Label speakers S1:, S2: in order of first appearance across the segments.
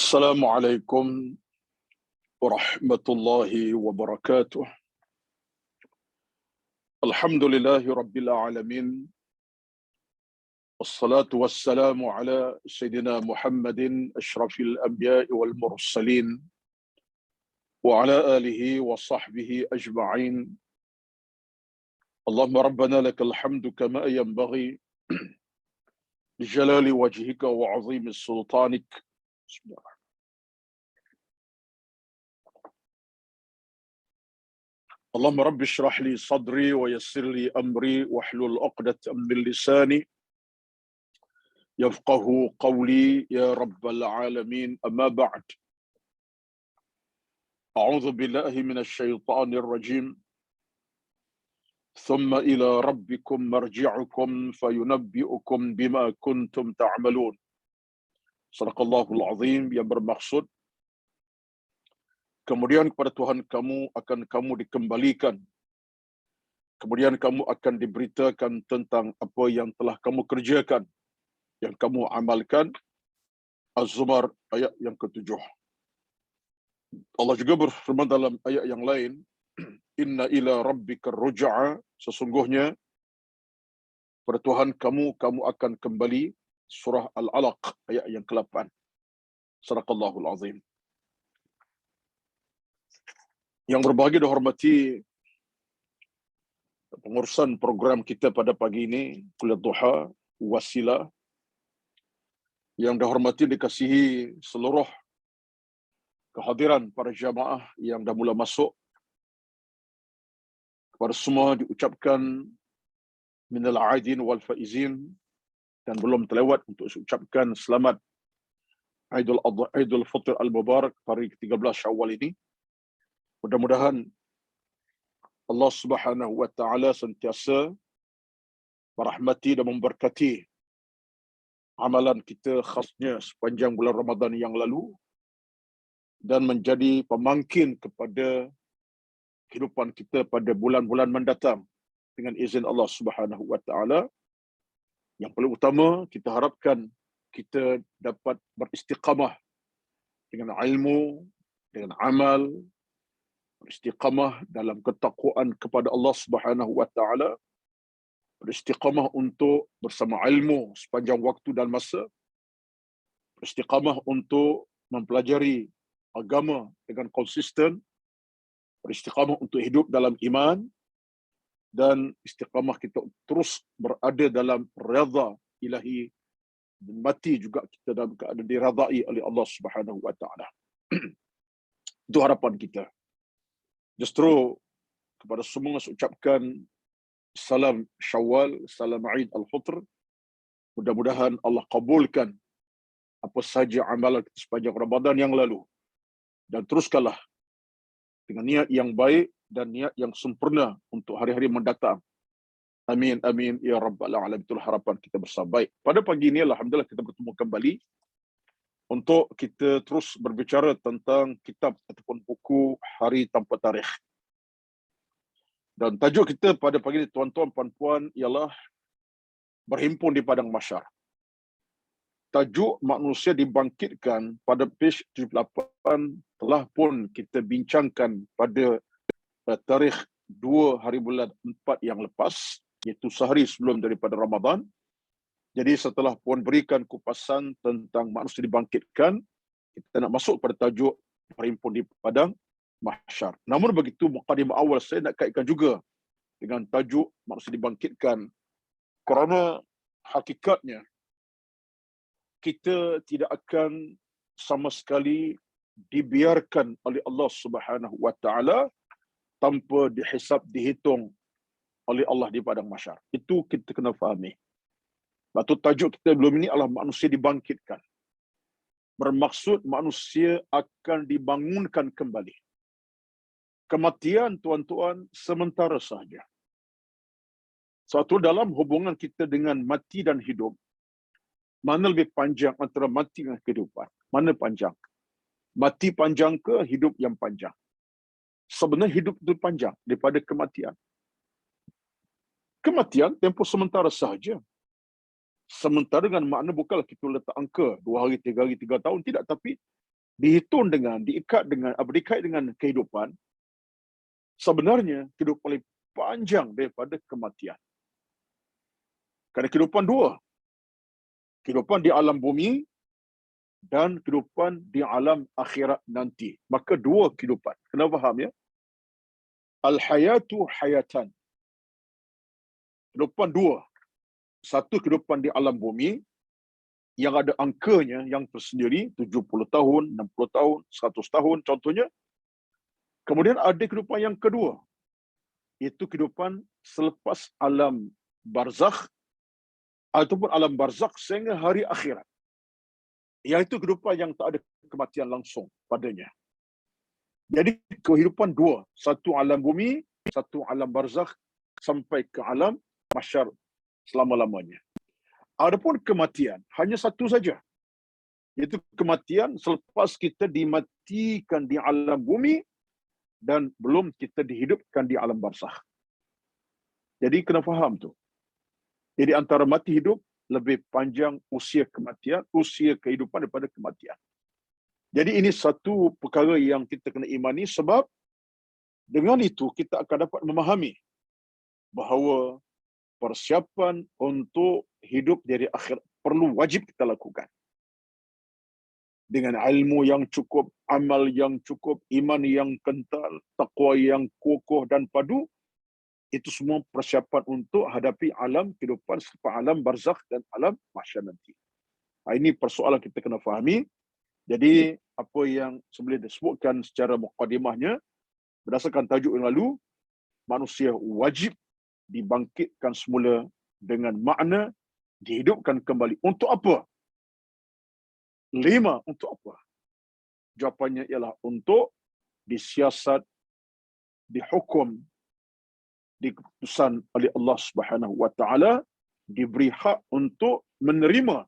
S1: Assalamualaikum warahmatullahi wabarakatuh. Alhamdulillahi rabbil alamin. Wassalatu wassalamu ala Sayyidina Muhammadin ashrafil anbiya'i wal mursalin wa ala alihi wa sahbihi ajma'in. Allahumma rabbana lakal hamdu kama yanbaghi li jalali wajhika wa 'azimi sultanik. Bismillah. Allahumma rabbi shrah li sadri wa yassir li amri wahlul 'uqdatam min lisani yafqahu qawli ya rabbal alamin. Amma ba'd. A'udzu billahi minasy syaithanir rajim. Thumma ila rabbikum marji'ukum fayunabbi'ukum bima kuntum ta'malun. Sadaqallahul azim, yang bermaksud kemudian kepada Tuhan kamu akan kamu dikembalikan. Kemudian kamu akan diberitakan tentang apa yang telah kamu kerjakan, yang kamu amalkan. Az-Zumar ayat yang ke-7. Allah juga berfirman dalam ayat yang lain, Inna ila rabbika ruj'a, sesungguhnya pada Tuhan kamu akan kembali. Surah Al-Alaq ayat yang ke-8. Sadaqallahul azim. Yang berbahagia dan hormati pengurusan program kita pada pagi ini, Kuliah Duha Wasilah, yang dihormati dikasihi seluruh kehadiran para jamaah yang dah mula masuk. Kepada semua diucapkan minal aidin wal faizin, dan belum terlewat untuk ucapkan selamat Aidul Fitr Al-Mubarak hari ke-13 Syawal ini. Mudah-mudahan Allah Subhanahu wa taala sentiasa merahmati dan memberkati amalan kita, khasnya sepanjang bulan Ramadan yang lalu, dan menjadi pemangkin kepada kehidupan kita pada bulan-bulan mendatang dengan izin Allah Subhanahu wa taala. Yang paling utama, kita harapkan kita dapat beristiqamah dengan ilmu, dengan amal, beristiqamah dalam ketakwaan kepada Allah Subhanahu wa taala, beristiqamah untuk bersama ilmu sepanjang waktu dan masa, beristiqamah untuk mempelajari agama dengan konsisten, beristiqamah untuk hidup dalam iman, dan istiqamah kita terus berada dalam redha ilahi, dan mati juga kita dalam keadaan diradai oleh Allah Subhanahu wa taala. Itu harapan kita. Justru kepada semua saya ucapkan salam Syawal, salam Aid Al-Fitr. Mudah-mudahan Allah kabulkan apa sahaja amalan kita sepanjang Ramadan yang lalu, dan teruskanlah dengan niat yang baik dan niat yang sempurna untuk hari-hari mendatang. Amin, amin, ya rabbal alamin. Itulah harapan kita bersama. Baik, pada pagi ini alhamdulillah kita bertemu kembali untuk kita terus berbicara tentang kitab ataupun buku Hari Tanpa Tarikh. Dan tajuk kita pada pagi ini, tuan-tuan puan-puan, ialah berhimpun di padang mahsyar. Tajuk manusia dibangkitkan pada page 78 telah pun kita bincangkan pada tarikh 2 hari bulan 4 yang lepas, iaitu sehari sebelum daripada Ramadan. Jadi setelah puan berikan kupasan tentang manusia dibangkitkan, kita nak masuk pada tajuk berhimpun di padang mahsyar. Namun begitu, mukadimah awal saya nak kaitkan juga dengan tajuk manusia dibangkitkan, kerana hakikatnya kita tidak akan sama sekali dibiarkan oleh Allah Subhanahu wa taala tanpa dihisab, dihitung oleh Allah di padang mahsyar. Itu kita kena fahami. Batu tajuk kita belum ini adalah manusia dibangkitkan. Bermaksud manusia akan dibangunkan kembali. Kematian, tuan-tuan, sementara sahaja. Satu, dalam hubungan kita dengan mati dan hidup, mana lebih panjang antara mati dan kehidupan? Mana panjang? Mati panjang ke hidup yang panjang? Sebenarnya hidup itu panjang daripada kematian. Kematian tempoh sementara sahaja. Sementara dengan makna bukanlah kita letak angka 2 hari, 3 hari, 3 tahun. Tidak, tapi dihitung dengan, berdikait dengan kehidupan, sebenarnya kehidupan paling panjang daripada kematian. Kerana kehidupan dua. Kehidupan di alam bumi dan kehidupan di alam akhirat nanti. Maka dua kehidupan. Kena faham ya? Al-hayatu hayatan. Kehidupan dua. Satu kehidupan di alam bumi yang ada angkanya yang tersendiri, 70 tahun, 60 tahun, 100 tahun contohnya. Kemudian ada kehidupan yang kedua, iaitu kehidupan selepas alam barzakh ataupun alam barzakh sehingga hari akhirat. Iaitu kehidupan yang tak ada kematian langsung padanya. Jadi kehidupan dua, satu alam bumi, satu alam barzakh sampai ke alam mahsyar selama-lamanya. Adapun kematian hanya satu saja, iaitu kematian selepas kita dimatikan di alam bumi dan belum kita dihidupkan di alam barzakh. Jadi kena faham tu. Jadi antara mati hidup lebih panjang usia kematian, usia kehidupan daripada kematian. Jadi ini satu perkara yang kita kena imani, sebab dengan itu kita akan dapat memahami bahawa persiapan untuk hidup dari akhir perlu wajib kita lakukan. Dengan ilmu yang cukup, amal yang cukup, iman yang kental, taqwa yang kokoh dan padu, itu semua persiapan untuk hadapi alam kehidupan selepas alam barzakh dan alam mahsyar nanti. Ini persoalan kita kena fahami. Jadi apa yang sebelum disebutkan secara mukadimahnya, berdasarkan tajuk yang lalu, manusia wajib dibangkitkan semula dengan makna dihidupkan kembali. Untuk apa? 5, untuk apa? Jawapannya ialah untuk disiasat, dihukum, dikeputusan oleh Allah Subhanahu wa taala, diberi hak untuk menerima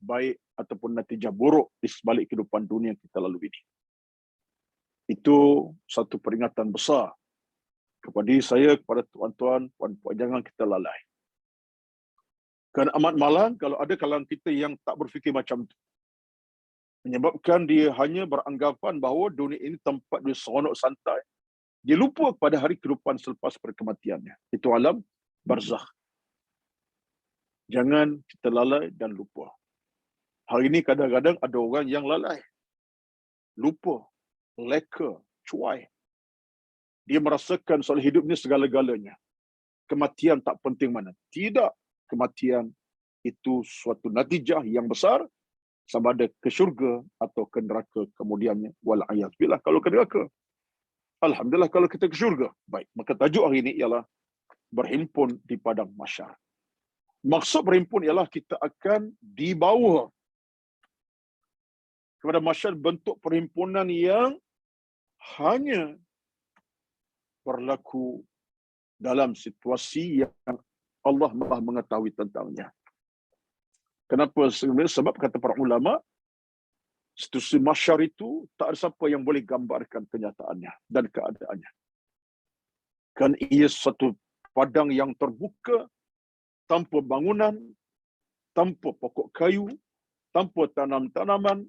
S1: baik ataupun natijah buruk di sebalik kehidupan dunia yang kita lalui ini. Itu satu peringatan besar kepada diri saya, kepada tuan-tuan, puan-puan, jangan kita lalai. Kerana amat malang kalau ada kalangan kita yang tak berfikir macam itu. Menyebabkan dia hanya beranggapan bahawa dunia ini tempat dia seronok santai. Dia lupa pada hari kehidupan selepas perkematiannya. Itu alam barzakh. Jangan kita lalai dan lupa. Hari ini kadang-kadang ada orang yang lalai. Lupa, leka, cuai. Dia merasakan soal hidup ini segala-galanya. Kematian tak penting mana. Tidak. Kematian itu suatu natijah yang besar, sama ada ke syurga atau ke neraka kemudiannya. Wal'ayazbillah kalau ke neraka. Alhamdulillah kalau kita ke syurga. Baik, maka tajuk hari ini ialah berhimpun di padang mahsyar. Maksud berhimpun ialah kita akan dibawa kepada mahsyar, bentuk perhimpunan yang hanya berlaku dalam situasi yang Allah Maha mengetahui tentangnya. Kenapa? Sebab kata para ulama, situasi mahsyar itu tak ada siapa yang boleh gambarkan kenyataannya dan keadaannya. Kan ia satu padang yang terbuka, tanpa bangunan, tanpa pokok kayu, tanpa tanam-tanaman,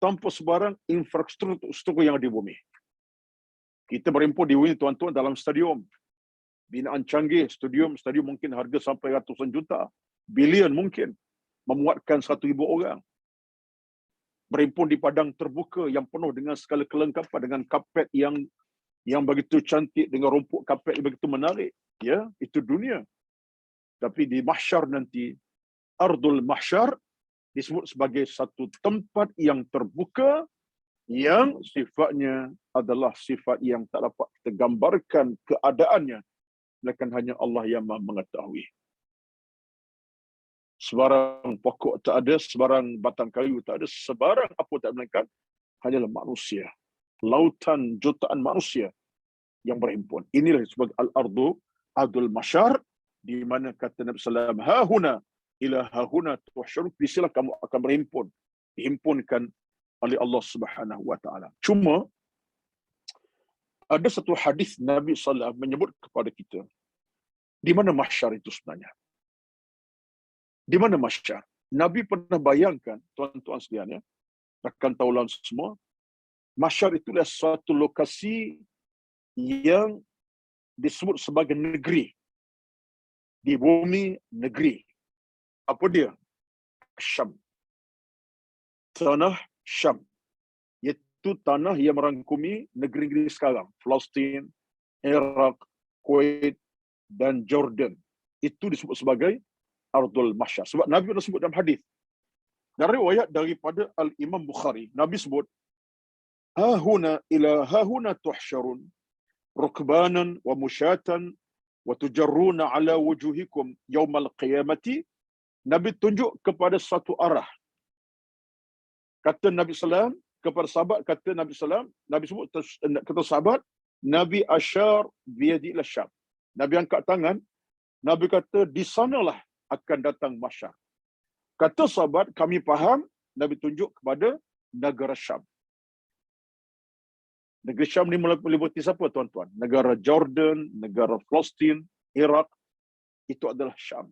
S1: tanpa sebarang infrastruktur yang ada di bumi. Kita berimpun di bumi, tuan-tuan, dalam stadium. Binaan canggih, stadium mungkin harga sampai ratusan juta, bilion mungkin, memuatkan 1,000 orang. Berimpun di padang terbuka yang penuh dengan segala kelengkapan, dengan kapet yang begitu cantik, dengan rumput kapet yang begitu menarik. Ya, itu dunia. Tapi di mahsyar nanti, ardul mahsyar disebut sebagai satu tempat yang terbuka, yang sifatnya adalah sifat yang tak dapat kita gambarkan keadaannya, melainkan hanya Allah yang Maha mengetahui. Sebarang pokok tak ada, sebarang batang kayu tak ada, sebarang apa tak, melainkan hanyalah manusia. Lautan jutaan manusia yang berhimpun. Inilah sebagai al-ardu adul masyar, di mana kata Nabi sallallahu alaihi wasallam, hahuna ila hahuna tuhsyarun, di sini kamu akan berhimpun, dihimpunkan oleh Allah Subhanahu wa taala. Cuma ada satu hadis Nabi sallallahu alaihi wasallam menyebut kepada kita, di mana mahsyar itu sebenarnya? Di mana mahsyar? Nabi pernah bayangkan, tuan-tuan sekalian ya, rakan taulan semua, Mahsyar itulah suatu lokasi yang disebut sebagai negeri. Di bumi negeri. Apa dia? Syam. Tanah Syam. Iaitu tanah yang merangkumi negeri-negeri sekarang. Palestin, Iraq, Kuwait dan Jordan. Itu disebut sebagai Ardul Mahsyar. Sebab Nabi pernah sebut dalam hadis. Dari riwayat daripada Al-Imam Bukhari, Nabi sebut, "Hahuna ila hahuna tuhsyarun rukbanan wa musyatan wa tujarruna ala wujuhikum yaumal qiyamati." Nabi tunjuk kepada satu arah. Kata Nabi sallam kepada sahabat, kata Nabi sallam, Nabi sebut kata sahabat, Nabi asyar biyadi ila Syam. Nabi angkat tangan, Nabi kata di sanalah akan datang mahsyar. Kata sahabat, kami faham Nabi tunjuk kepada negara Syam. Negeri Syam ni meliputi siapa tuan-tuan? Negara Jordan, negara Palestin, Iraq, itu adalah Syam.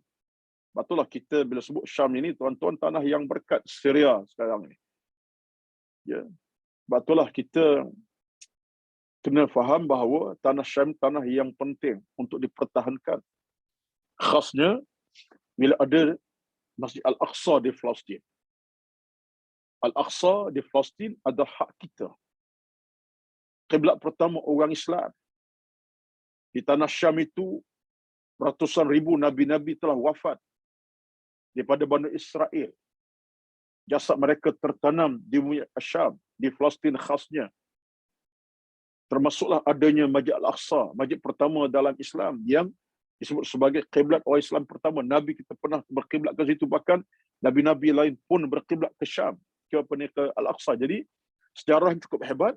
S1: Betullah kita bila sebut Syam ini, tuan-tuan, tanah yang berkat Syria sekarang ni. Ya. Betullah kita kena faham bahawa tanah Syam tanah yang penting untuk dipertahankan. Khasnya bila ada Masjid Al-Aqsa di Palestin. Al-Aqsa di Palestin adalah hak kita. Kiblat pertama orang Islam. Di tanah Syam itu ratusan ribu nabi-nabi telah wafat daripada Bani Israel. Jasad mereka tertanam di bumi Syam, di Palestin khasnya. Termasuklah adanya Masjid Al-Aqsa, masjid pertama dalam Islam yang disebut sebagai kiblat orang Islam pertama. Nabi kita pernah berkiblat ke situ, bahkan nabi-nabi lain pun berkiblat ke Syam, ke Al-Aqsa. Jadi sejarah cukup hebat.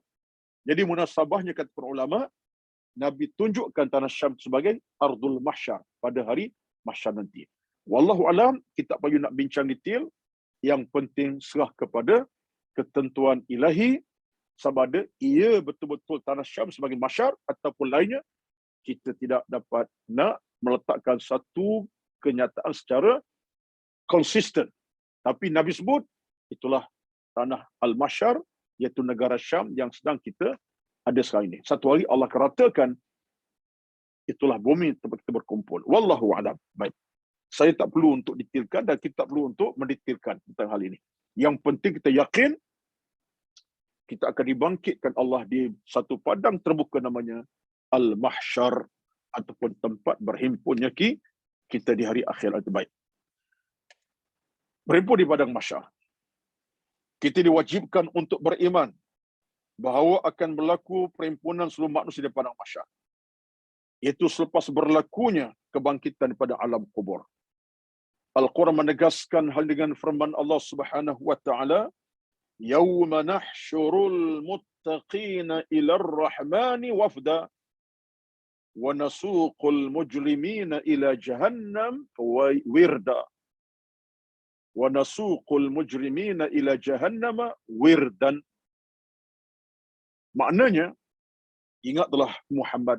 S1: Jadi munasabahnya kata para ulama, Nabi tunjukkan tanah Syam sebagai Ardul Mahsyar pada hari mahsyar nanti. Wallahu alam, kita tak perlu nak bincang detail. Yang penting serah kepada ketentuan ilahi, sama ada ia betul-betul tanah Syam sebagai mahsyar ataupun lainnya. Kita tidak dapat nak meletakkan satu kenyataan secara konsisten. Tapi Nabi sebut, itulah tanah Al-Mahsyar, iaitu negara Syam yang sedang kita ada sekarang ini. Satu hari Allah akan ratakan, itulah bumi tempat kita berkumpul. Wallahu a'lam. Baik. Saya tak perlu untuk detailkan dan kita tak perlu untuk mendetailkan tentang hal ini. Yang penting kita yakin kita akan dibangkitkan Allah di satu padang terbuka namanya Al-Mahsyar, ataupun tempat berhimpunnya kita di hari akhirat. Baik. Berhimpun di padang mahsyar. Kita diwajibkan untuk beriman bahawa akan berlaku perhimpunan seluruh manusia di padang mahsyar. Iaitu selepas berlakunya kebangkitan pada alam kubur. Al-Quran menegaskan hal dengan firman Allah Subhanahu wa taala, "Yauma nahsyurul muttaqina ila ar-rahmani wafda wa nasuqul mujrimina ila jahannam wirda." Wa nasuqul mujrimina ila jahannam wirdan. Maknanya, ingatlah Muhammad,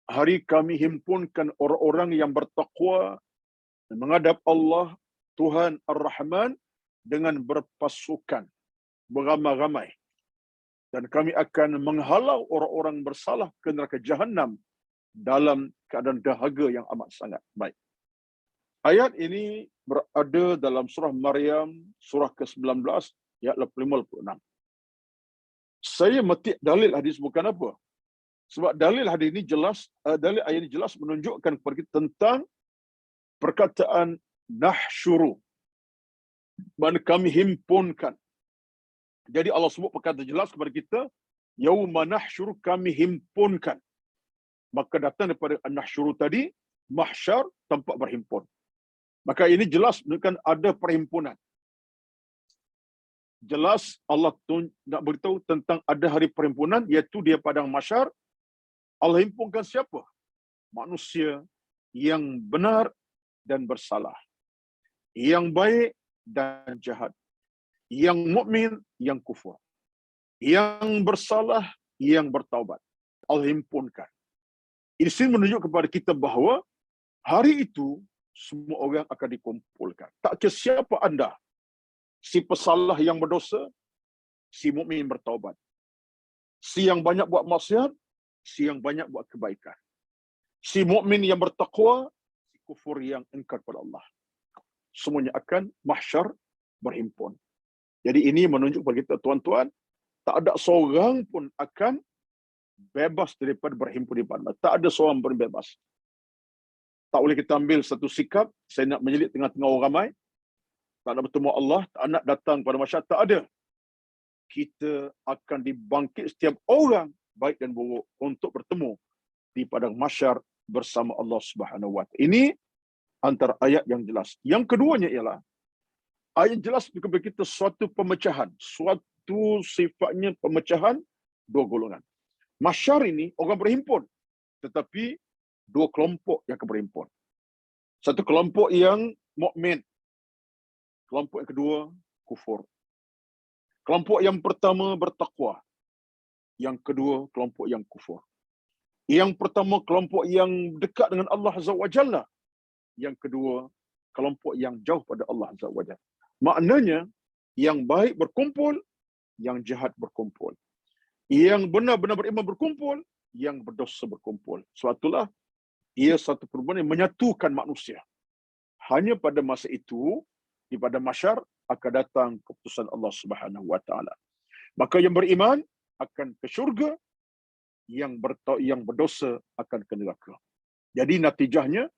S1: hari kami himpunkan orang-orang yang bertakwa menghadap Allah Tuhan Ar-Rahman dengan berpasukan, beramai-ramai. Dan kami akan menghalau orang-orang bersalah ke neraka Jahannam dalam keadaan dahaga yang amat sangat. Baik. Ayat ini berada dalam surah Maryam, surah ke-19, ayat 56. Saya metik dalil hadis bukan apa. Sebab dalil hadis ini jelas, dalil ayat ini jelas menunjukkan kepada kita tentang perkataan nahsyuru. Mana kami himpunkan. Jadi Allah sebut perkataan jelas kepada kita, yauma nahsyuru, kami himpunkan. Maka datang daripada nahsyuru tadi, mahsyar, tempat berhimpun. Maka ini jelas menunjukkan ada perhimpunan. Jelas Allah nak beritahu tentang ada hari perhimpunan, iaitu dia padang mahsyar. Allah himpunkan siapa? Manusia yang benar dan bersalah, yang baik dan jahat, yang mukmin, yang kufur, yang bersalah, yang bertaubat. Allah himpunkan. Ini menunjuk kepada kita bahawa hari itu semua orang akan dikumpulkan. Tak kira siapa anda, si pesalah yang berdosa, si mukmin bertaubat. Si yang banyak buat maksiat, si yang banyak buat kebaikan. Si mukmin yang bertakwa, si kufur yang ingkar kepada Allah. Semuanya akan mahsyar berhimpun. Jadi ini menunjuk bagi kita tuan-tuan, tak ada seorang pun akan bebas daripada berhimpun di padang. Tak ada seorang pun bebas. Tak boleh kita ambil satu sikap, saya nak menjelit tengah-tengah orang ramai, tak nak bertemu Allah, tak nak datang pada masyarakat, tak ada. Kita akan dibangkit setiap orang, baik dan buruk, untuk bertemu di padang mahsyar bersama Allah Subhanahu wa Ta'ala. Ini antara ayat yang jelas. Yang keduanya ialah, ayat jelas kepada kita suatu pemecahan, suatu sifatnya pemecahan dua golongan. Mahsyar ini orang berhimpun, tetapi dua kelompok yang akan berhimpun. Satu kelompok yang mukmin, kelompok yang kedua kufur. Kelompok yang pertama bertakwa, yang kedua kelompok yang kufur. Yang pertama kelompok yang dekat dengan Allah Azza wa Jalla, yang kedua kelompok yang jauh pada Allah Azza wa Jalla. Maknanya yang baik berkumpul, yang jahat berkumpul. Yang benar-benar beriman berkumpul, yang berdosa berkumpul. Sebab itulah ia satu perubahan yang menyatukan manusia. Hanya pada masa itu, di pada mahsyar akan datang keputusan Allah Subhanahu wa Ta'ala. Maka yang beriman akan ke syurga, yang berdosa akan ke neraka. Jadi natijahnya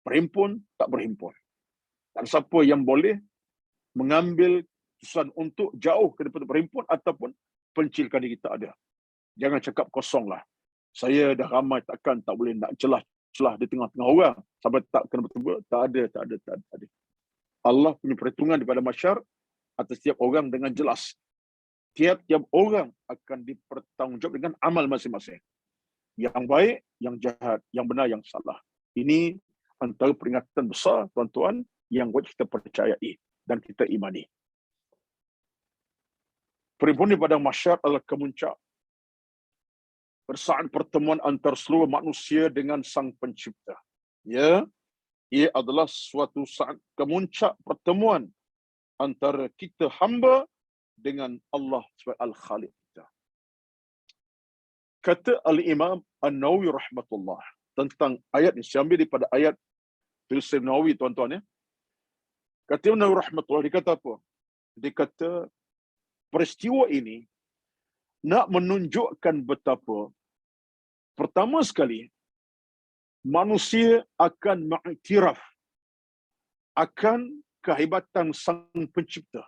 S1: berhimpun tak berhimpun. Dan siapa yang boleh mengambil keputusan untuk jauh daripada berhimpun ataupun pencilkan diri, tak ada. Jangan cakap kosonglah. Saya dah ramai, takkan tak boleh nak celah di tengah-tengah orang sampai tak kena bertemu. Tak ada. Allah punya perhitungan daripada mahsyar atas setiap orang dengan jelas. Tiap-tiap orang akan dipertanggungjawab dengan amal masing-masing. Yang baik, yang jahat, yang benar, yang salah. Ini antara peringatan besar, tuan-tuan, yang wajib kita percayai dan kita imani. Perhimpunan pada mahsyar adalah kemuncak persamaan pertemuan antara seluruh manusia dengan Sang Pencipta. Ya, ia adalah suatu saat kemuncak pertemuan antara kita hamba dengan Allah sebagai Al-Khaliq kita. Kata Al-Imam An-Nawawi rahmatullah tentang ayat ini, saya ambil daripada ayat Tafsir Nawawi, tuan-tuan ya. Kata Nawawi rahmatullah, dia kata apa? Dia kata peristiwa ini nak menunjukkan betapa pertama sekali manusia akan mengiktiraf akan kehebatan Sang Pencipta.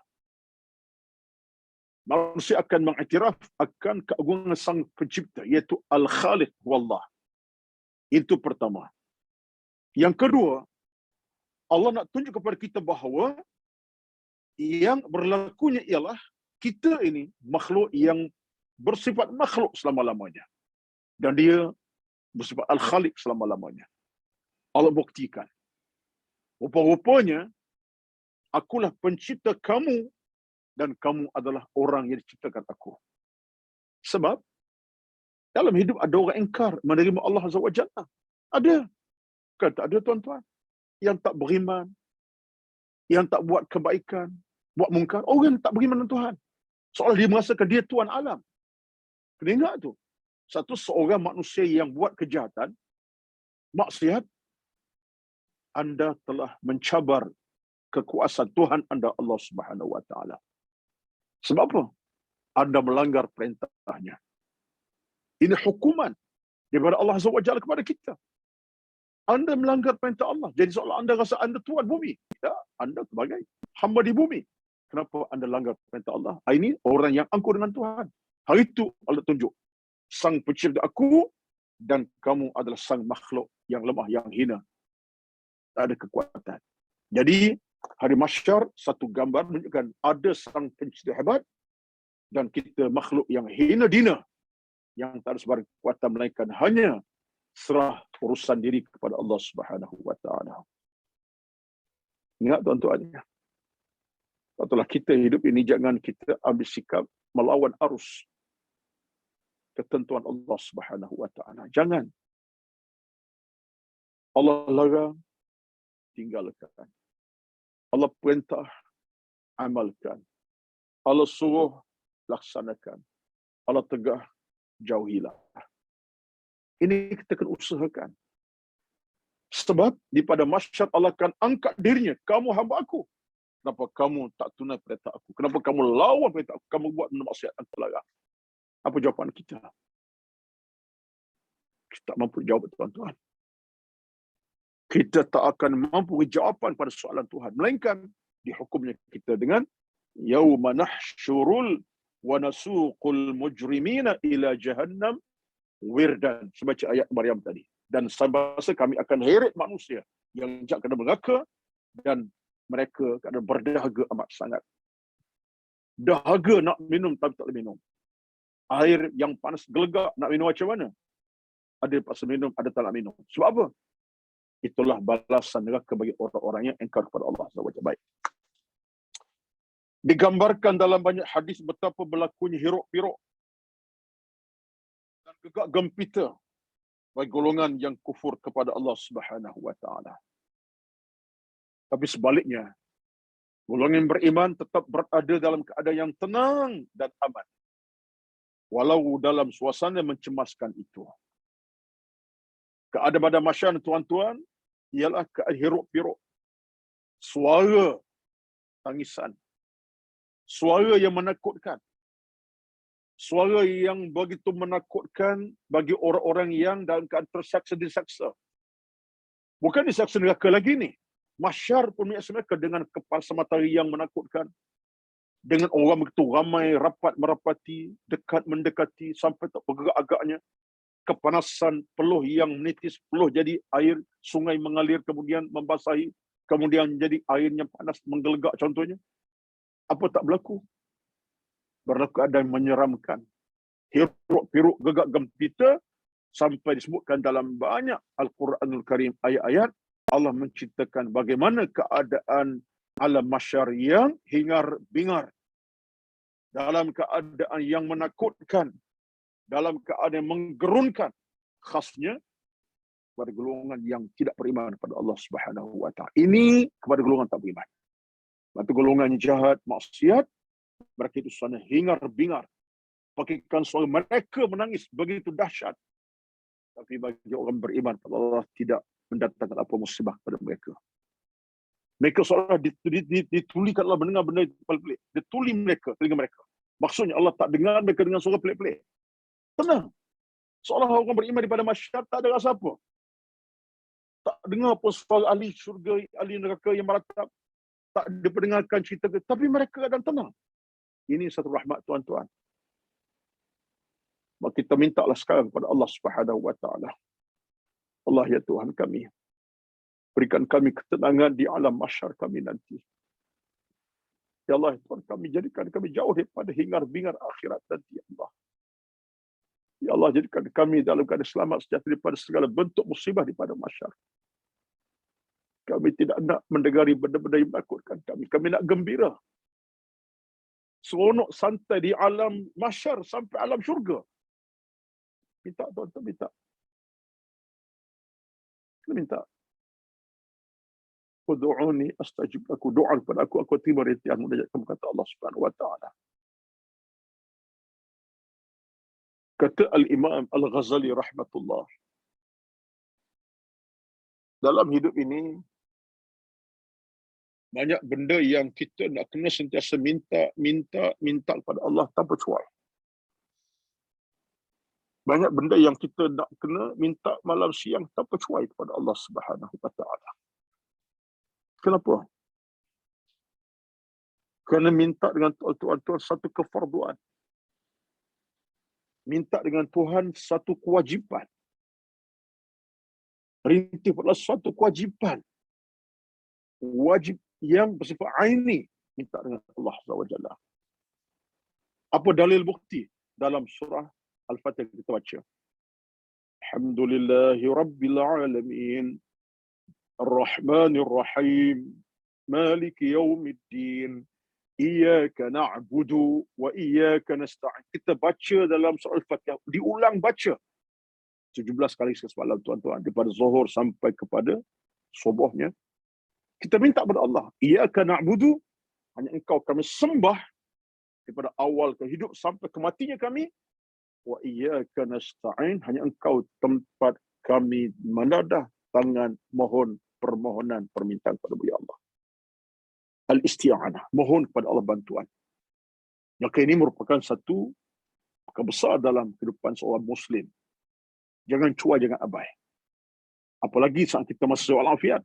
S1: Manusia akan mengiktiraf akan keagungan Sang Pencipta, iaitu Al-Khaliq wallah. Itu pertama. Yang kedua, Allah nak tunjuk kepada kita bahawa yang berlakunya ialah kita ini makhluk yang bersifat makhluk selama-lamanya. Dan dia bersifat Al-Khaliq selama-lamanya. Allah buktikan. Rupa-rupanya, akulah pencipta kamu dan kamu adalah orang yang diciptakan aku. Sebab dalam hidup ada orang ingkar menerima Allah Azza wa Jalla. Ada. Kan tak ada, tuan-tuan? Yang tak beriman, yang tak buat kebaikan, buat mungkar. Orang tak beriman dengan Tuhan. Soalnya dia merasakan dia Tuhan alam. Kena ingat tu. Satu seorang manusia yang buat kejahatan, maksiat, anda telah mencabar kekuasaan Tuhan anda Allah Subhanahu wa Ta'ala. Sebab apa? Anda melanggar perintahnya. Ini hukuman daripada Allah Azza wa Jalla kepada kita. Anda melanggar perintah Allah. Jadi seolah anda rasa anda Tuhan bumi. Ya, anda sebagai hamba di bumi. Kenapa anda langgar perintah Allah? Ini orang yang angkuh dengan Tuhan. Hari itu Allah tunjuk. Sang Pencipta aku dan kamu adalah sang makhluk yang lemah, yang hina. Tak ada kekuatan. Jadi, hari mahsyar satu gambar menunjukkan ada Sang Pencipta hebat dan kita makhluk yang hina dina, yang tak ada sebarang kekuatan melainkan hanya serah urusan diri kepada Allah Subhanahu wa Ta'ala. Ingat tuan-tuan, patutlah kita hidup ini jangan kita ambil sikap melawan arus ketentuan Allah Subhanahu wa Ta'ala. Jangan. Allah larang, tinggalkan. Allah perintah, amalkan. Allah suruh, laksanakan. Allah tegah, jauhilah. Ini kita kena usahakan. Sebab di pada mahsyar Allah akan angkat dirinya, kamu hamba aku. Kenapa kamu tak tunai perintah aku? Kenapa kamu lawan perintah aku? Kamu buat benda maksiat dan terlarang. Apa jawapan kita? Kita tak mampu jawab, tuan-tuan. Kita tak akan mampu jawapan pada soalan Tuhan. Melainkan dihukumnya kita dengan yauma nahsyurul wa nasuqul mujrimina ila jahannam wirdan. Sebaca ayat Maryam tadi. Dan semasa kami akan heret manusia yang jak kena neraka dan mereka kena berdahaga amat sangat. Dahaga nak minum tapi tak boleh minum. Air yang panas gelegak nak minum macam mana? Ada paksa minum, ada tak nak minum. Sebab apa? Itulah balasan neraka bagi orang-orang yang engkar kepada Allah SWT. Baik. Digambarkan dalam banyak hadis betapa berlakunya hiruk-piruk dan gegak gempita bagi golongan yang kufur kepada Allah Subhanahu wa taala. Tapi sebaliknya, golongan yang beriman tetap berada dalam keadaan yang tenang dan aman. Walau dalam suasana mencemaskan itu. Keadaan pada masyarakat, tuan-tuan, ialah keadaan hiruk-piruk. Suara tangisan. Suara yang menakutkan. Suara yang begitu menakutkan bagi orang-orang yang dalam keadaan terseksa-diseksa. Bukan diseksa neraka lagi ni. Mahsyar pun menyeksa mereka dengan kepala matahari yang menakutkan. Dengan orang begitu ramai, rapat merapati, dekat mendekati, sampai tak bergerak agaknya. Kepanasan peluh yang menitis, peluh jadi air, sungai mengalir, kemudian membasahi, kemudian jadi airnya panas, menggelegak contohnya. Apa tak berlaku? Berlaku ada yang menyeramkan. Hiruk-piruk gegak gempita, sampai disebutkan dalam banyak Al-Quranul Karim ayat-ayat, Allah menceritakan bagaimana keadaan alam mahsyar yang hingar-bingar. Dalam keadaan yang menakutkan, dalam keadaan yang menggerunkan, khasnya kepada golongan yang tidak beriman kepada Allah Subhanahu wa taala. Ini kepada golongan tak beriman. Bagi golongan jahat, maksiat, mereka itu sana hingar-bingar. Pakaikan suara mereka menangis begitu dahsyat. Tapi bagi orang beriman kepada Allah tidak mendatangkan apa musibah kepada mereka. Mereka seolah ditulikan Allah mendengar benda itu pelik-pelik. Dituli mereka, telinga mereka. Maksudnya Allah tak dengar mereka dengan suara pelik-pelik. Tenang. Seolah orang beriman daripada masyarakat tak ada rasa apa. Tak dengar pun suara ahli syurga, ahli neraka yang meratap. Tak diperdengarkan cerita. Tapi mereka keadaan tenang. Ini satu rahmat tuan-tuan. Maka kita mintalah sekarang kepada Allah Subhanahu wa taala. Allah ya Tuhan kami, berikan kami ketenangan di alam mahsyar kami nanti. Ya Allah, Tuhan kami, jadikan kami jauh daripada hingar-bingar akhirat nanti, ya Allah. Ya Allah, jadikan kami dalam keadaan selamat sejahtera daripada segala bentuk musibah di pada mahsyar. Kami tidak nak mendengari benda-benda yang menakutkan kami. Kami nak gembira. Seronok santai di alam mahsyar sampai alam syurga. Minta tuan-tuan, minta. Kita minta. Udu'uni astajib. Aku doa kepada aku terima rintihan munajat kamu, kata Allah Subhanahu wa taala. Kata Al-Imam Al-Ghazali rahmatullah, dalam hidup ini banyak benda yang kita nak kena sentiasa minta kepada Allah tanpa cuai. Banyak benda yang kita nak kena minta malam siang tanpa cuai kepada Allah Subhanahu wa taala. Kenapa? Kerana minta dengan Tuhan satu kefarduan. Minta dengan Tuhan satu kewajipan. Rintih adalah satu kewajipan. Wajib yang bersifat aini, minta dengan Allah SWT. Apa dalil bukti? Dalam surah Al-Fatihah kita baca. Alhamdulillahi Rabbil Alamin. Ar-Rahmanir Rahim. Maliki Yawmiddin. Iyyaka na'budu wa iyyaka nasta'in. Kita baca dalam surah Al-Fatihah. Diulang baca. 17 kali semalam tuan-tuan. Daripada zuhur sampai kepada subuhnya. Kita minta kepada Allah. Iyyaka na'budu. Hanya engkau kami sembah. daripada awal ke hidup sampai kematinya kami. Wa iyyaka nasta'in, hanya engkau tempat kami menadah tangan mohon permohonan permintaan kepada ya Allah. Al-isti'anah, mohon kepada Allah bantuan. Maka ini merupakan satu perkara besar dalam kehidupan seorang Muslim. Jangan cuai, jangan abai. Apalagi saat kita masih walafiat.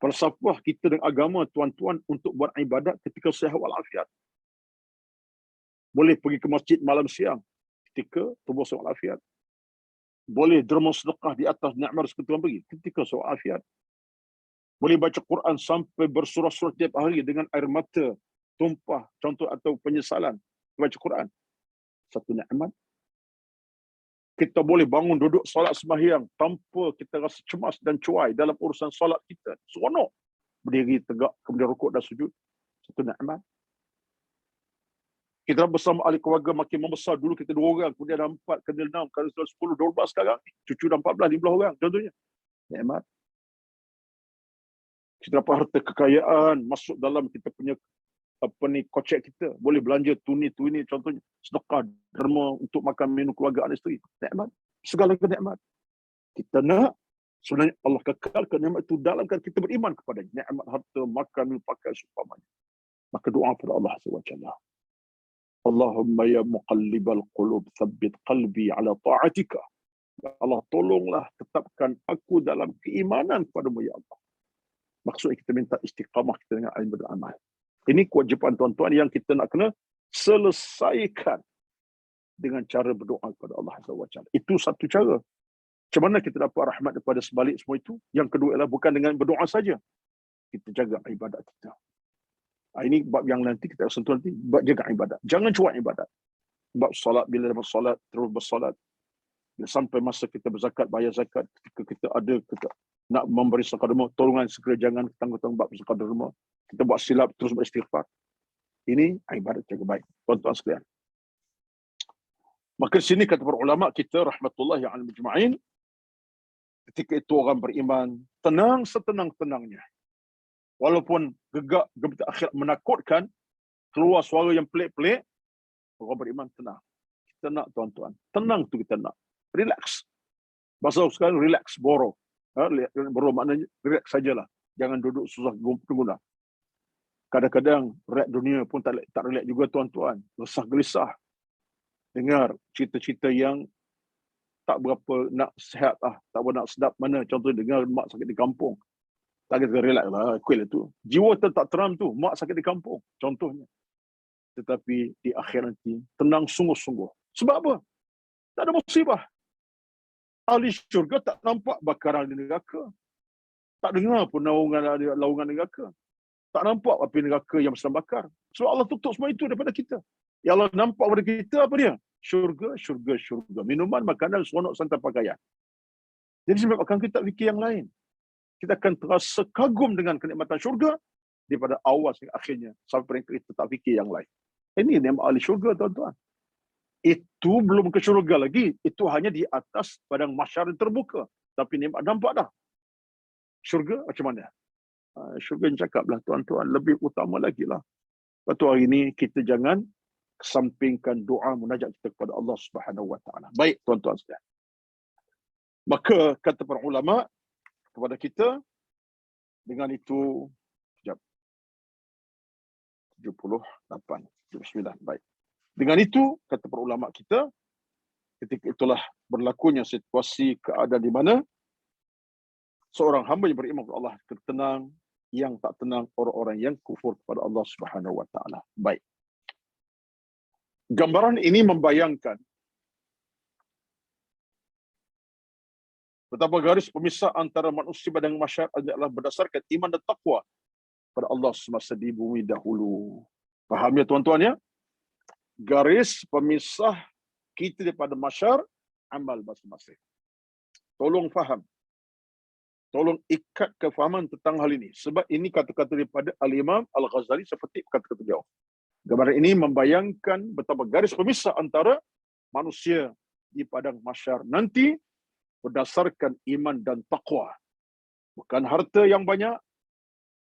S1: Falsafah kita dengan agama, tuan-tuan, untuk buat ibadat ketika sihat walafiat. Boleh pergi ke masjid malam siang ketika tubuh sihat walafiat. Boleh derma sedekah di atas nikmat rezeki Tuhan bagi ketika sihat walafiat. Boleh baca Quran sampai bersurah-surah tiap hari dengan air mata tumpah, contoh atau penyesalan baca Quran. Satu nikmat. Kita boleh bangun duduk solat sembahyang tanpa kita rasa cemas dan cuai dalam urusan solat kita. Seronok. Berdiri tegak, kemudian rukuk dan sujud. Satu nikmat. Kita bersama ahli keluarga makin membesar. Dulu kita 2 orang, kemudian ada 4, kemudian 6, kemudian 10, 12 sekarang. Cucu dah 14, 15 orang contohnya. Nikmat. Kita dapat harta kekayaan masuk dalam kita punya kocek kita. Boleh belanja tuni contohnya. Sedekah, derma untuk makan minum keluarga anak isteri. Nikmat. Segala nikmat. Kita nak sebenarnya Allah kekalkan nikmat itu dalam kan kita beriman kepada nikmat harta, makan, minum, pakai seumpamanya. Maka doa kepada Allah SWT. Allahumma ya muqallibal qulub tsabbit qalbi ala ta'atika. Ya Allah, tolonglah tetapkan aku dalam keimanan kepada-Mu ya Allah. Maksudnya kita minta istiqamah kita dengan ilmu dan amal. Ini kewajipan tuan-tuan yang kita nak kena selesaikan dengan cara berdoa kepada Allah SWT. Itu satu cara. Macam mana kita dapat rahmat daripada sebalik semua itu? Yang kedua ialah bukan dengan berdoa saja. Kita jaga ibadat kita. Ini bab yang nanti kita sentuh nanti. Bab jaga ibadat. Jangan cuak ibadat. Bab solat, bila dapat solat, terus bersolat. Bila sampai masa kita berzakat, bayar zakat. Ketika kita ada, kita nak memberi zakat derma, tolongan segera jangan tanggung-tanggung bab zakat derma. Kita buat silap, terus beristighfar. Ini ibadat jaga baik. Tuan-tuan sekalian. Maka di sini kata para ulama kita, rahmatullahi alal majma'in, ketika itu orang beriman, tenang setenang-tenangnya. Walaupun gegak, gemeta akhirat menakutkan, keluar suara yang pelik-pelik, orang beriman tenang. Kita nak tuan-tuan. Tenang tu kita nak. Relax. Bahasa sekarang relax, borrow. Borrow maknanya relax sajalah. Jangan duduk susah guna. Kadang-kadang rakyat dunia pun tak relax juga tuan-tuan. Resah gelisah. Dengar cerita-cerita yang tak berapa nak sihat tak berapa nak sedap mana. Contoh dengar mak sakit di kampung. Tak kira relax lah, kuil itu. Jiwa tak teram tu, mak sakit di kampung. Contohnya. Tetapi di akhir nanti, tenang sungguh-sungguh. Sebab apa? Tak ada musibah. Ahli syurga tak nampak bakaran di neraka. Tak dengar pun laungan neraka. Tak nampak api neraka yang sedang bakar. Sebab Allah tutup semua itu daripada kita. Yang Allah nampak pada kita apa dia? Syurga, syurga, syurga. Minuman, makanan, seronok, santai pakaian. Jadi sebabkan kita fikir yang lain. Kita akan terasa kagum dengan kenikmatan syurga daripada awal sehingga akhirnya sampai kita tak fikir yang lain. Ini nikmat ahli syurga tuan-tuan. Itu belum ke syurga lagi. Itu hanya di atas padang mahsyar yang terbuka. Tapi nikmat nampak dah. Syurga macam mana? Syurga yang cakaplah tuan-tuan. Lebih utama lagi lah. Lepas tu hari ini kita jangan kesampingkan doa munajat kita kepada Allah Subhanahu Wa Taala. Baik tuan-tuan sekalian. Maka kata para ulama kepada kita dengan itu sekejap 78 79 baik. Dengan itu kata para ulama kita ketika itulah berlakunya situasi keadaan di mana seorang hamba yang beriman kepada Allah tenang, yang tak tenang orang-orang yang kufur kepada Allah Subhanahu Wa Taala. Baik. Gambaran ini membayangkan betapa garis pemisah antara manusia dan masyarakat adalah berdasarkan iman dan takwa pada Allah semasa di bumi dahulu. Faham ya tuan-tuan ya? Garis pemisah kita daripada masyarakat amal masing-masing. Tolong faham. Tolong ikat kefahaman tentang hal ini. Sebab ini kata-kata daripada Al-Imam Al-Ghazali seperti kata-kata beliau. Gambaran ini membayangkan betapa garis pemisah antara manusia di padang mahsyar nanti berdasarkan iman dan taqwa. Bukan harta yang banyak,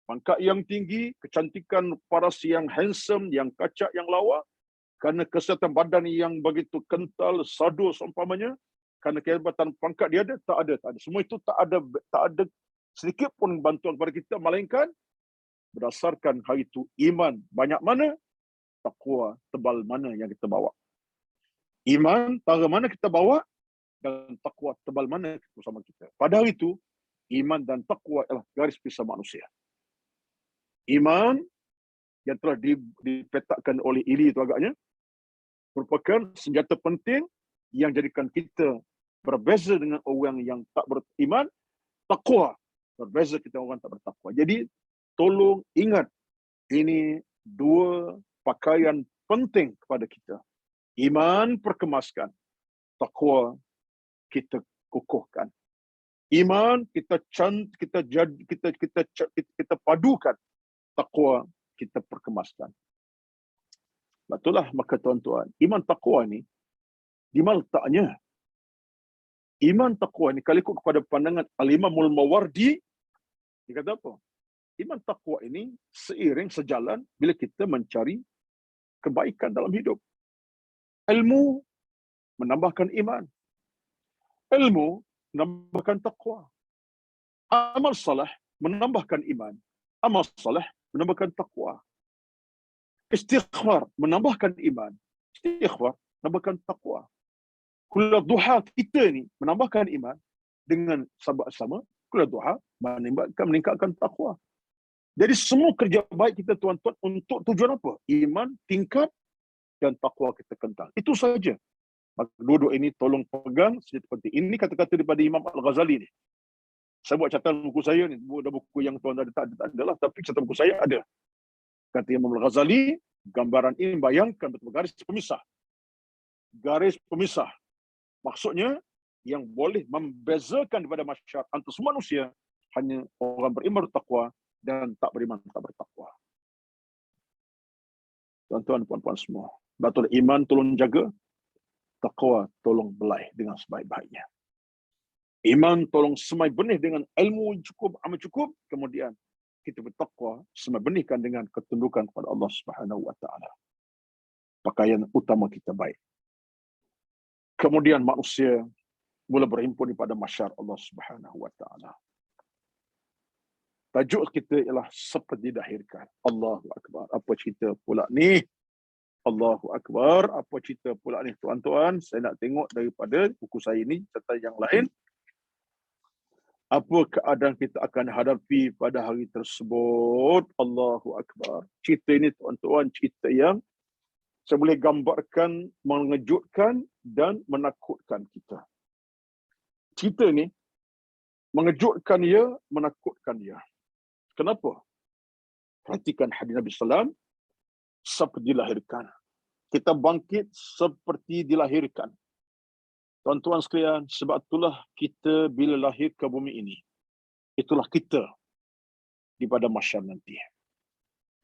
S1: pangkat yang tinggi, kecantikan paras yang handsome, yang kacak, yang lawa, kerana kesihatan badan yang begitu kental, sadul seumpamanya, kerana kehebatan pangkat dia ada, tak ada, tak ada. Semua itu tak ada sedikit pun bantuan kepada kita, melainkan berdasarkan hari itu iman banyak mana, takwa tebal mana yang kita bawa. Iman tara mana kita bawa, dan takwa tebal mana bersama kita. Pada hari itu, iman dan takwa adalah garis pisah manusia. Iman yang telah dipetakkan oleh Ili itu agaknya, merupakan senjata penting yang jadikan kita berbeza dengan orang yang tak beriman. Takwa berbeza kita orang tak bertakwa. Jadi tolong ingat, ini dua pakaian penting kepada kita. Iman perkemaskan, takwa kita kukuhkan. Iman kita padukan, takwa kita perkemaskan. Betullah maka tuan-tuan, iman takwa ni di mana letaknya? Iman takwa ni kalau ikut kepada pandangan Al-Imamul Mawardi, dia kata apa? Iman takwa ini seiring sejalan bila kita mencari kebaikan dalam hidup. Ilmu menambahkan iman. Ilmu menambahkan takwa. Amal saleh menambahkan iman. Amal saleh menambahkan takwa. Istighfar menambahkan iman. Istighfar menambahkan takwa. Kulat duha kita ni menambahkan iman dengan sama-sama. Kulat duha meningkatkan takwa. Jadi semua kerja baik kita tuan-tuan untuk tujuan apa? Iman tingkat dan takwa kita kental. Itu saja. Maka dua-dua ini tolong pegang seperti ini kata-kata daripada Imam Al-Ghazali ni. Saya buat catatan buku saya ni, buku yang tuan ada tak adalah, tapi catatan buku saya ada. Kata Imam Al-Ghazali, gambaran ini bayangkan betul garis pemisah. Garis pemisah. Maksudnya yang boleh membezakan daripada masyarakat antara semua manusia hanya orang beriman bertakwa dan tak beriman tak bertakwa. Tuan-tuan, puan-puan semua, betul iman tolong jaga, takwa tolong belai dengan sebaik-baiknya. Iman tolong semai benih dengan ilmu cukup, amal cukup, kemudian kita bertakwa semai benihkan dengan ketundukan kepada Allah Subhanahu wa taala. Pakaian utama kita baik. Kemudian manusia mula berhimpun pada masyar Allah Subhanahu wa taala. Tajuk kita ialah seperti dilahirkan. Allahu akbar. Apa cerita pula ni? Allahu akbar. Apa cerita pula ni tuan-tuan? Saya nak tengok daripada buku saya ni serta yang lain. Apa keadaan kita akan hadapi pada hari tersebut? Allahu akbar. Cerita ini tuan-tuan, cerita yang saya boleh gambarkan mengejutkan dan menakutkan kita. Cerita ni mengejutkan dia, menakutkan dia. Kenapa? Perhatikan hadis Nabi SAW, seperti dilahirkan. Kita bangkit seperti dilahirkan. Tuan-tuan sekalian, sebab itulah kita bila lahir ke bumi ini, itulah kita di pada masyarakat nanti.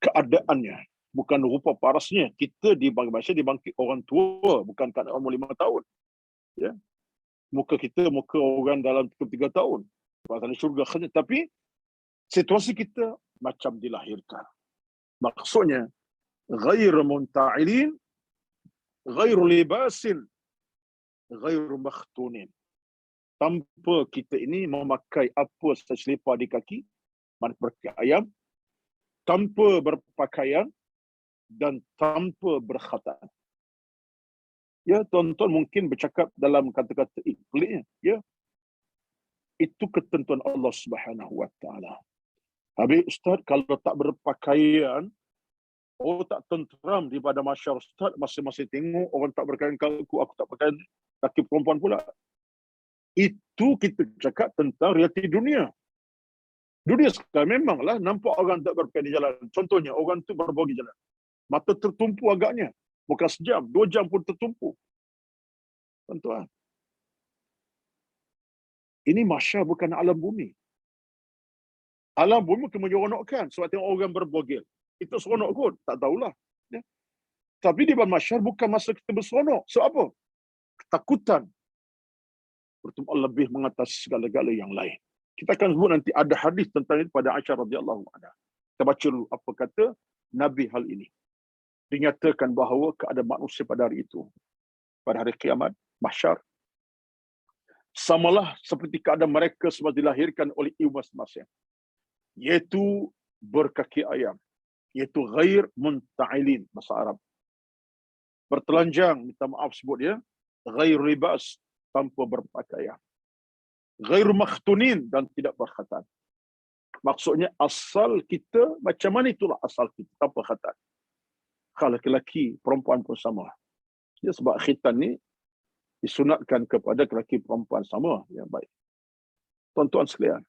S1: Keadaannya, bukan rupa parasnya. Kita di bangsa dibangkit orang tua, bukan kat umur 5 tahun. Ya. Muka kita, muka orang dalam 3 tahun. Pasal syurga khanya. Tapi situasi kita macam dilahirkan. Maksudnya, ghair munta'ilin, ghair libasin, ghair makhtunin. Tanpa kita ini memakai apa selipar di kaki, mana seperti ayam, tanpa berpakaian dan tanpa berkhatam. Ya, tuan-tuan mungkin bercakap dalam kata-kata iklimnya, ya. Itu ketentuan Allah Subhanahu wa taala. Habis Ustaz, kalau tak berpakaian, tak tenteram di pada masyarakat Ustaz, masing-masing tengok orang tak berpakaian aku tak pakaian, laki perempuan pula. Itu kita cakap tentang realiti dunia. Dunia sekarang memanglah nampak orang tak berpakaian di jalan. Contohnya, orang tu berbagi jalan. Mata tertumpu agaknya. Bukan sejam, 2 jam pun tertumpu. Tuan-tuan. Ini masyarakat bukan alam bumi. Alam bumi menyeronokkan sebab tengok orang berbogel. Itu seronok kot, tak tahulah. Ya. Tapi di dalam masyarakat bukan masa kita berseronok. Sebab apa? Ketakutan. Pertemuan lebih mengatasi segala-gala yang lain. Kita akan sebut nanti ada hadis tentang ini pada Aisyah radhiyallahu anha. Kita baca dulu apa kata Nabi hal ini. Dinyatakan bahawa keadaan manusia pada hari itu, pada hari kiamat, mahsyar, samalah seperti keadaan mereka semasa dilahirkan oleh ibu masing-masing, iaitu berkaki ayam, iaitu ghair munta'ilin, bahasa Arab. Bertelanjang, minta maaf sebut dia, ghair ribas, tanpa berpakaian. Ghair makhtunin, dan tidak berkhatan. Maksudnya asal kita, macam mana itulah asal kita, tanpa khatan. Kalau lelaki, perempuan pun sama. Ya, sebab khitan ni disunatkan kepada lelaki perempuan sama. Yang baik. Tuan-tuan sekalian,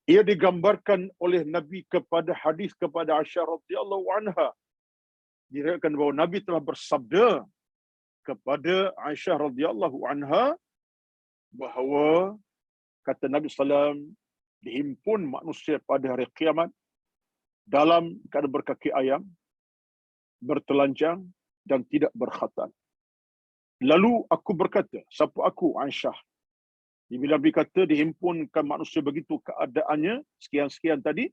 S1: ia digambarkan oleh Nabi kepada hadis kepada Aisyah radhiyallahu anha. Diriwayatkan bahawa Nabi telah bersabda kepada Aisyah radhiyallahu anha bahawa kata Nabi sallam, dihimpun manusia pada hari kiamat dalam keadaan berkaki ayam, bertelanjang dan tidak berkhatan. Lalu aku berkata, siapa aku Aisyah? Bila Nabi kata dihimpunkan manusia begitu keadaannya, sekian-sekian tadi,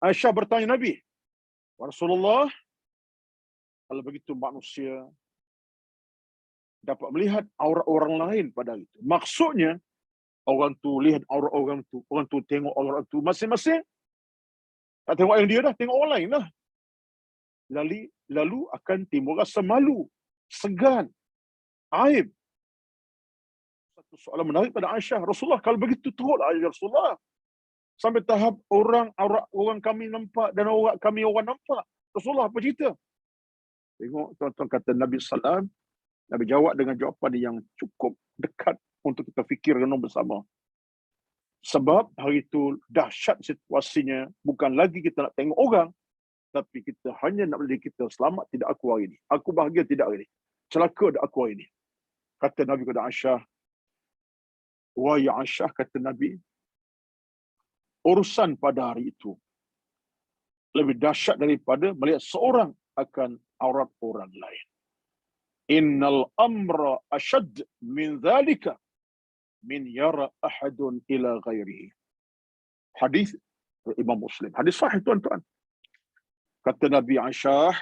S1: Aisyah bertanya Nabi, Rasulullah, kalau begitu manusia dapat melihat aurat orang lain pada hari itu. Maksudnya, orang tu lihat aurat orang tu tengok aurat tu masing-masing. Tak tengok yang dia dah, tengok orang lain lah. Lalu akan timbul rasa malu, segan, aib. Satu soalan menarik pada Aisyah, Rasulullah, kalau begitu teruklah ya Rasulullah. Sampai tahap aurat orang kami nampak dan aurat kami orang nampak. Rasulullah, apa cerita? Tengok tuan-tuan kata Nabi sallam, Nabi jawab dengan jawapan yang cukup dekat untuk kita fikir renung bersama. Sebab hari itu dahsyat situasinya, bukan lagi kita nak tengok orang, tapi kita hanya nak beli kita selamat tidak aku hari ini. Aku bahagia tidak hari ini. Celaka tidak aku hari ini. Kata Nabi kepada Aisyah, wahai Aisyah, kata Nabi, urusan pada hari itu lebih dahsyat daripada melihat seorang akan aurat orang lain. Innal amra ashad min dhalika min yara ahadun ila ghairihi. Hadis Imam Muslim. Hadis sahih tuan-tuan. Kata Nabi Aisyah,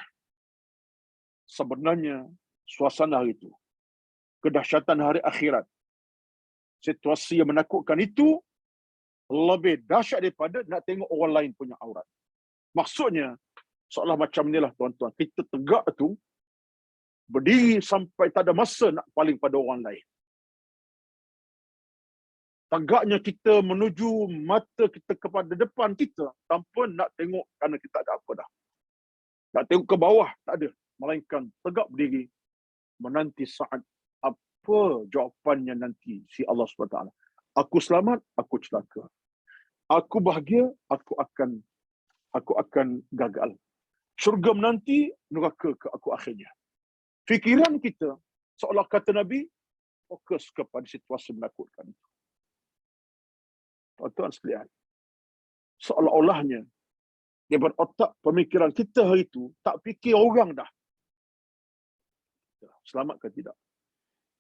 S1: sebenarnya suasana hari itu, kedahsyatan hari akhirat, situasi yang menakutkan itu lebih dahsyat daripada nak tengok orang lain punya aurat. Maksudnya, seolah macam inilah tuan-tuan, kita tegak tu, berdiri sampai tak ada masa nak paling pada orang lain. Tegaknya kita menuju mata kita kepada depan kita, tanpa nak tengok kerana kita ada apa dah. Tak tengok ke bawah, tak ada. Melainkan tegak berdiri, menanti saat apa jawapannya nanti si Allah SWT. Aku selamat, aku celaka. Aku bahagia, aku akan gagal. Syurga menanti, neraka ke aku akhirnya. Fikiran kita, seolah kata Nabi, fokus kepada situasi menakutkan itu. Tuan-tuan sekalian, seolah-olahnya daripada otak pemikiran kita hari itu, tak fikir orang dah. Selamat ke tidak?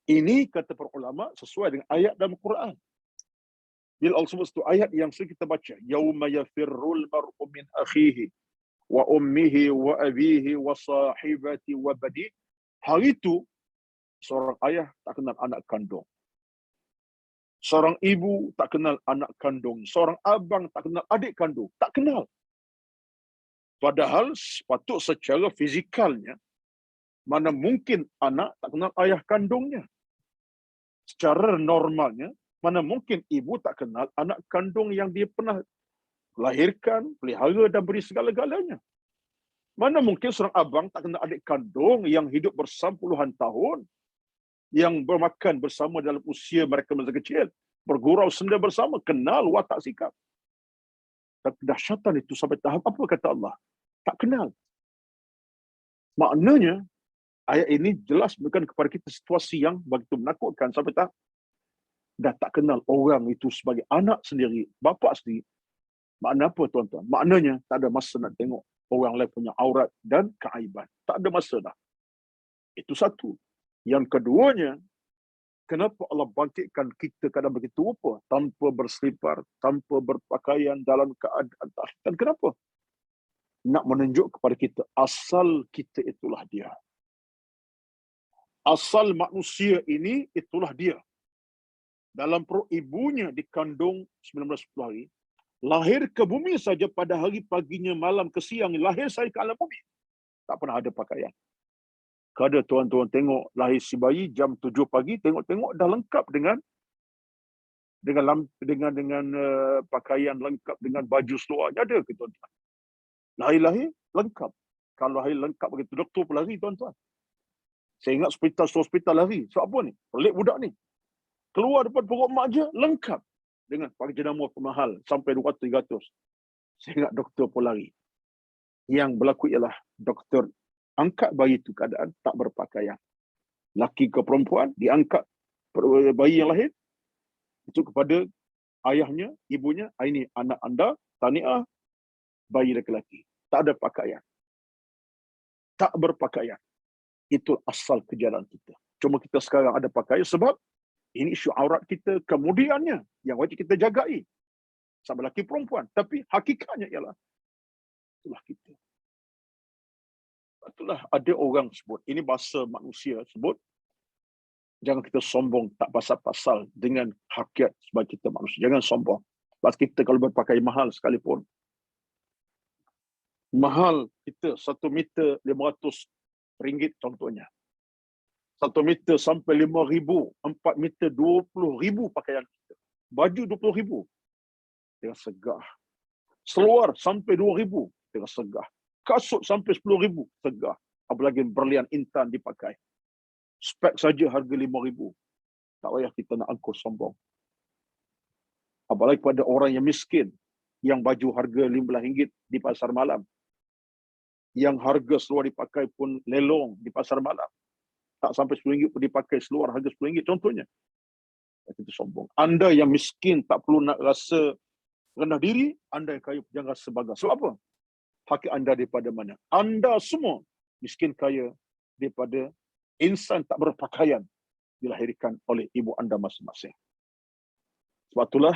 S1: Ini kata para ulama sesuai dengan ayat dalam Quran. Bila Allah sebut itu ayat yang sering kita baca, yauma yafirrul mar'u min akhihi wa ummihi wa abihi wa sahibati wa bani. Hari itu seorang ayah tak kenal anak kandung. Seorang ibu tak kenal anak kandung. Seorang abang tak kenal adik kandung. Tak kenal. Padahal sepatut secara fizikalnya, mana mungkin anak tak kenal ayah kandungnya. Secara normalnya, mana mungkin ibu tak kenal anak kandung yang dia pernah lahirkan, pelihara dan beri segala-galanya. Mana mungkin seorang abang tak kenal adik kandung yang hidup bersama puluhan tahun, yang bermakan bersama dalam usia mereka masa kecil, bergurau senda bersama, kenal watak sikap. Tapi dahsyatan itu sampai tahap apa kata Allah? Tak kenal. Maknanya, ayat ini jelas memberikan kepada kita situasi yang begitu menakutkan sampai tahap dah tak kenal orang itu sebagai anak sendiri, bapa sendiri. Makna apa tuan-tuan? Maknanya tak ada masa nak tengok orang lain punya aurat dan keaiban. Tak ada masa dah. Itu satu. Yang keduanya, Kenapa Allah bangkitkan kita kadang begitu rupa, tanpa berselipar, tanpa berpakaian dalam keadaan tahitan? Kenapa? Nak menunjuk kepada kita, asal kita itulah dia. Asal manusia ini itulah dia. Dalam perut ibunya dikandung 19 hari, lahir ke bumi saja pada hari paginya, malam ke siang, lahir saya ke alam bumi. Tak pernah ada pakaian. Kada tuan-tuan tengok lahir si bayi jam 7 pagi, tengok-tengok dah lengkap dengan pakaian lengkap, dengan baju seluarnya ada ke tuan-tuan? Lahir-lahir lengkap. Kalau lahir lengkap begitu, doktor pun lari tuan-tuan. Saya ingat hospital lari. Sebab apa ni? Pelik budak ni. Keluar depan perut mak je, lengkap. Dengan pakai jenama pemahal sampai 200-300. Saya ingat doktor pun lari. Yang berlaku ialah doktor angkat bayi itu keadaan tak berpakaian. Laki ke perempuan, diangkat bayi yang lahir, itu kepada ayahnya, ibunya, ini anak anda, tahniah, bayi lelaki. Tak ada pakaian. Tak berpakaian. Itu asal kejadian kita. Cuma kita sekarang ada pakaian sebab ini isu aurat kita, kemudiannya yang wajib kita jagai. Sama lelaki perempuan. Tapi hakikatnya ialah itulah kita. Itulah ada orang sebut, ini bahasa manusia sebut, jangan kita sombong tak pasal-pasal dengan hakikat sebagai kita manusia. Jangan sombong. Sebab kita kalau berpakaian mahal sekalipun, mahal kita 1 meter 500 ringgit contohnya. 1 meter sampai 5,000, 4 meter 20,000 pakaian kita. Baju 20,000. Dengan segah. Seluar sampai 2,000. Dengan segah. Kasut sampai 10,000. Segah. Apalagi berlian intan dipakai. Spek saja harga 5,000. Tak payah kita nak angkuh sombong. Apalagi pada orang yang miskin, yang baju harga RM15 di pasar malam. Yang harga seluar dipakai pun lelong di pasar malam. Tak sampai RM10 pun dipakai seluar harga RM10 contohnya. Kita sombong. Anda yang miskin tak perlu nak rasa rendah diri, anda yang kaya jangan rasa bangga. Sebab apa? Hak anda daripada mana? Anda semua miskin kaya daripada insan tak berpakaian dilahirkan oleh ibu anda masing-masing. Sebab itulah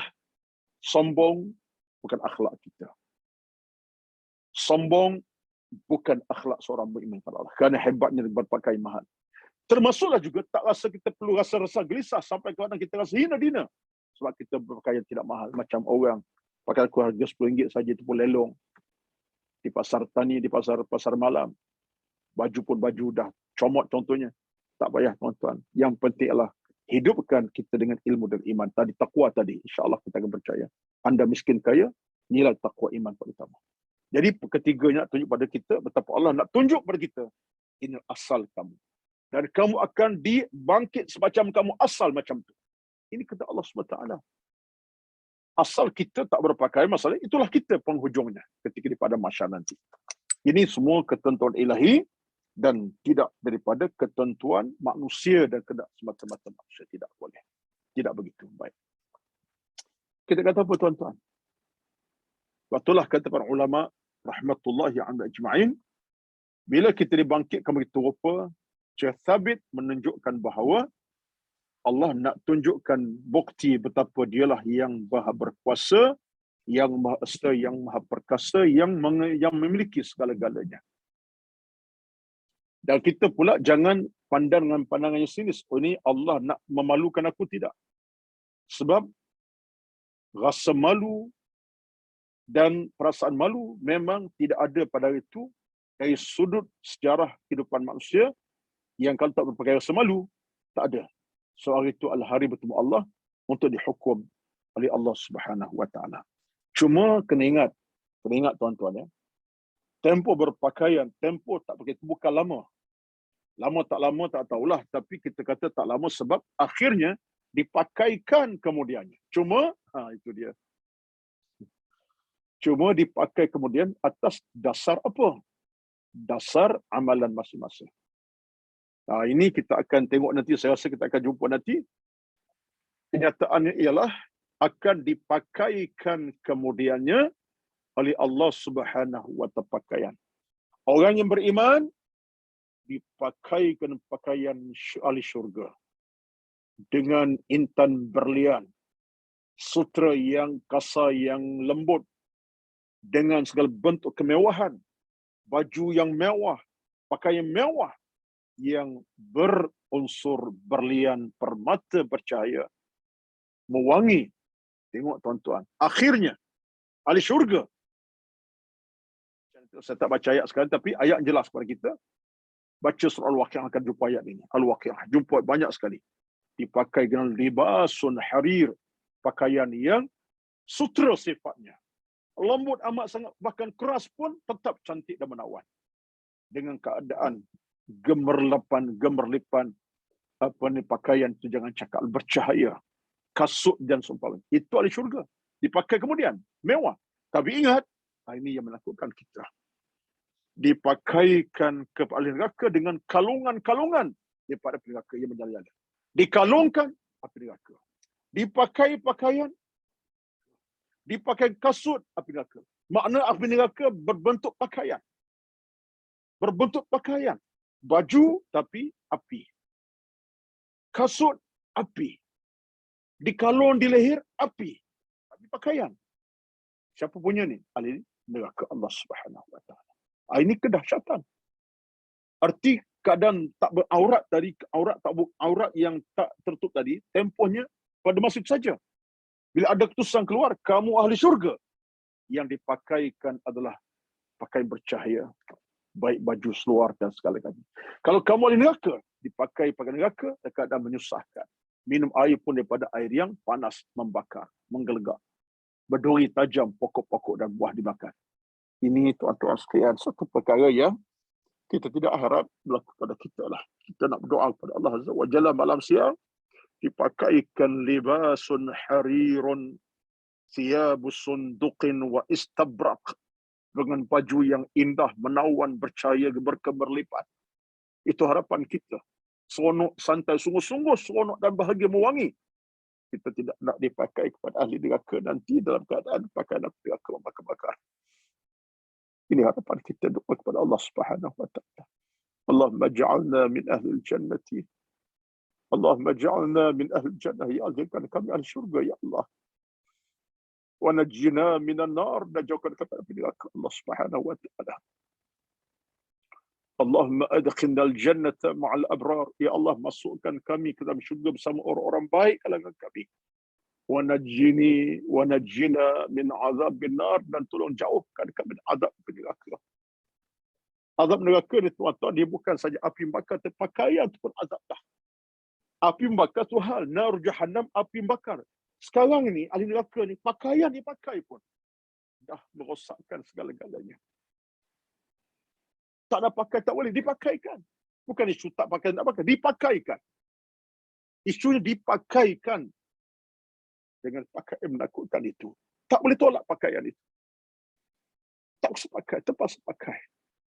S1: sombong bukan akhlak kita. Sombong bukan akhlak seorang beriman kepada Allah. Kerana hebatnya berpakaian mahal. Termasuklah juga tak rasa kita perlu rasa gelisah sampai kadang kita rasa hina-dina sebab kita berpakaian tidak mahal. Macam orang pakaian harga RM10 saja itu pun lelong. Di pasar tani, di pasar malam. Baju pun baju dah comot contohnya. Tak payah tuan-tuan. Yang penting adalah hidupkan kita dengan ilmu dan iman. Tadi takwa tadi. InsyaAllah kita akan percaya. Anda miskin kaya, nilai takwa iman pertama. Jadi ketiganya nak tunjuk pada kita, betapa Allah nak tunjuk pada kita. Ini asal kamu. Dan kamu akan dibangkit semacam kamu asal macam tu. Ini kata Allah SWT. Asal kita tak berpakaian, masalah itulah kita penghujungnya ketika di pada mahsyar nanti. Ini semua ketentuan ilahi dan tidak daripada ketentuan manusia dan tidak semata-mata manusia. Tidak boleh. Tidak begitu. Baik. Kita kata apa tuan-tuan? Itulah kata para ulama rahmatullahi ajma'in. Bila kita dibangkitkan begitu rupa, Syekh Thabit menunjukkan bahawa Allah nak tunjukkan bukti betapa dialah yang maha berkuasa, yang maha esa, yang maha perkasa, yang memiliki segala-galanya. Dan kita pula jangan pandang dengan pandangan yang sinis. Oh, ini Allah nak memalukan aku, tidak. Sebab rasa malu dan perasaan malu memang tidak ada pada hari itu dari sudut sejarah kehidupan manusia. Yang kalau tak berpakai rasa malu, tak ada. So hari itu adalah hari bertemu Allah untuk dihukum oleh Allah Subhanahu Wa Taala. Cuma kena ingat tuan-tuan ya. Tempo berpakaian, tempo tak pakai itu bukan lama. Lama tak lama tak tahulah, tapi kita kata tak lama sebab akhirnya dipakaikan kemudiannya. Cuma itu dia. Cuma dipakai kemudian atas dasar apa? Dasar amalan masing-masing. Ini kita akan tengok nanti, saya rasa kita akan jumpa nanti. Kenyataannya ialah akan dipakaikan kemudiannya oleh Allah Subhanahu Wa Taala pakaian. Orang yang beriman dipakaikan pakaian ahli syurga. dengan intan berlian, sutra yang kasar yang lembut, dengan segala bentuk kemewahan, baju yang mewah, pakaian mewah yang berunsur berlian, permata bercahaya, mewangi. Tengok tuan-tuan, akhirnya ahli syurga. Saya tak baca ayat sekarang, tapi ayat jelas kepada kita. Baca surah Al-Waqi'ah akan jumpa ayat ini. Al-Waqi'ah, jumpa banyak sekali. Dipakai dengan libasun harir, pakaian yang sutra sifatnya. Lembut amat sangat, bahkan keras pun tetap cantik dan menawan. Dengan keadaan gemerlipan pakaian itu, jangan cakap, bercahaya, kasut dan seumpamanya. Itu ahli syurga. Dipakai kemudian mewah. Tapi ingat, ini yang menakutkan kita. Dipakaikan kepada ahli neraka dengan kalungan-kalungan daripada ahli neraka yang menyala-nyala. Dikalungkan api neraka. Dipakai pakaian, dipakai kasut api neraka. Makna api neraka berbentuk pakaian. Berbentuk pakaian. Baju tapi api. Kasut api. Dikalung di leher api. Tapi pakaian. Siapa punya ni? Ahli neraka Allah Subhanahu Wa Taala. Ini kedahsyatan. Arti keadaan tak beraurat tadi, aurat yang tak tertutup tadi, tempohnya pada masa itu saja. Bila ada ketusan keluar, kamu ahli syurga. Yang dipakaikan adalah pakaian bercahaya, baik baju seluar dan segala-galanya. Kalau kamu ahli neraka, dipakai pakaian neraka, keadaan menyusahkan. Minum air pun daripada air yang panas, membakar, menggelegak. Berduri tajam, pokok-pokok dan buah dimakan. Ini tuan-tuan sekalian, satu perkara yang kita tidak harap berlaku pada kita lah. Kita nak berdoa kepada Allah Azza wa Jalla malam siang, dipakaikan libasun harirun, thiyabus sunduqin wa istabraq, dengan baju yang indah, menawan, bercahaya, berkemerlipat. Itu harapan kita. Seronok, santai, sungguh-sungguh seronok dan bahagia mewangi. Kita tidak nak dipakai kepada ahli neraka nanti dalam keadaan pakaian neraka membakar-bakar. Ini harapan kita doa kepada Allah Subhanahu Wa Taala. Allahumma ja'alna min ahli al-jannati. Allahumma ja'alna min ahli al-jannah. Ya Allah, jadikan kami ahli syurga ya Allah. Wa najjina minan nar, dan jauhkan kami dari neraka Allah Subhanahu Wa Taala. Allahumma adkhilna al-jannata ma'al abrar. Ya Allah, masukkan kami ke dalam syurga bersama orang-orang baik kalangan kami. Wa najjina min azabin nar, dan tolong jauhkan kami dari azab neraka. Azab neraka ni tuan-tuan, dia bukan saja api bakar, pakaian ataupun azab dah. Api bakar tu hal, nar jahannam, api bakar. Sekarang ni ahli neraka ni pakaian dipakai pun dah merosakkan segala-galanya. Tak nak pakai tak boleh, dipakaikan. Bukan isu tak pakai tak pakai, dipakaikan. Isunya dipakaikan dengan pakaian menakutkan itu. Tak boleh tolak pakaian itu. Tak usah pakai, terpaksa pakai.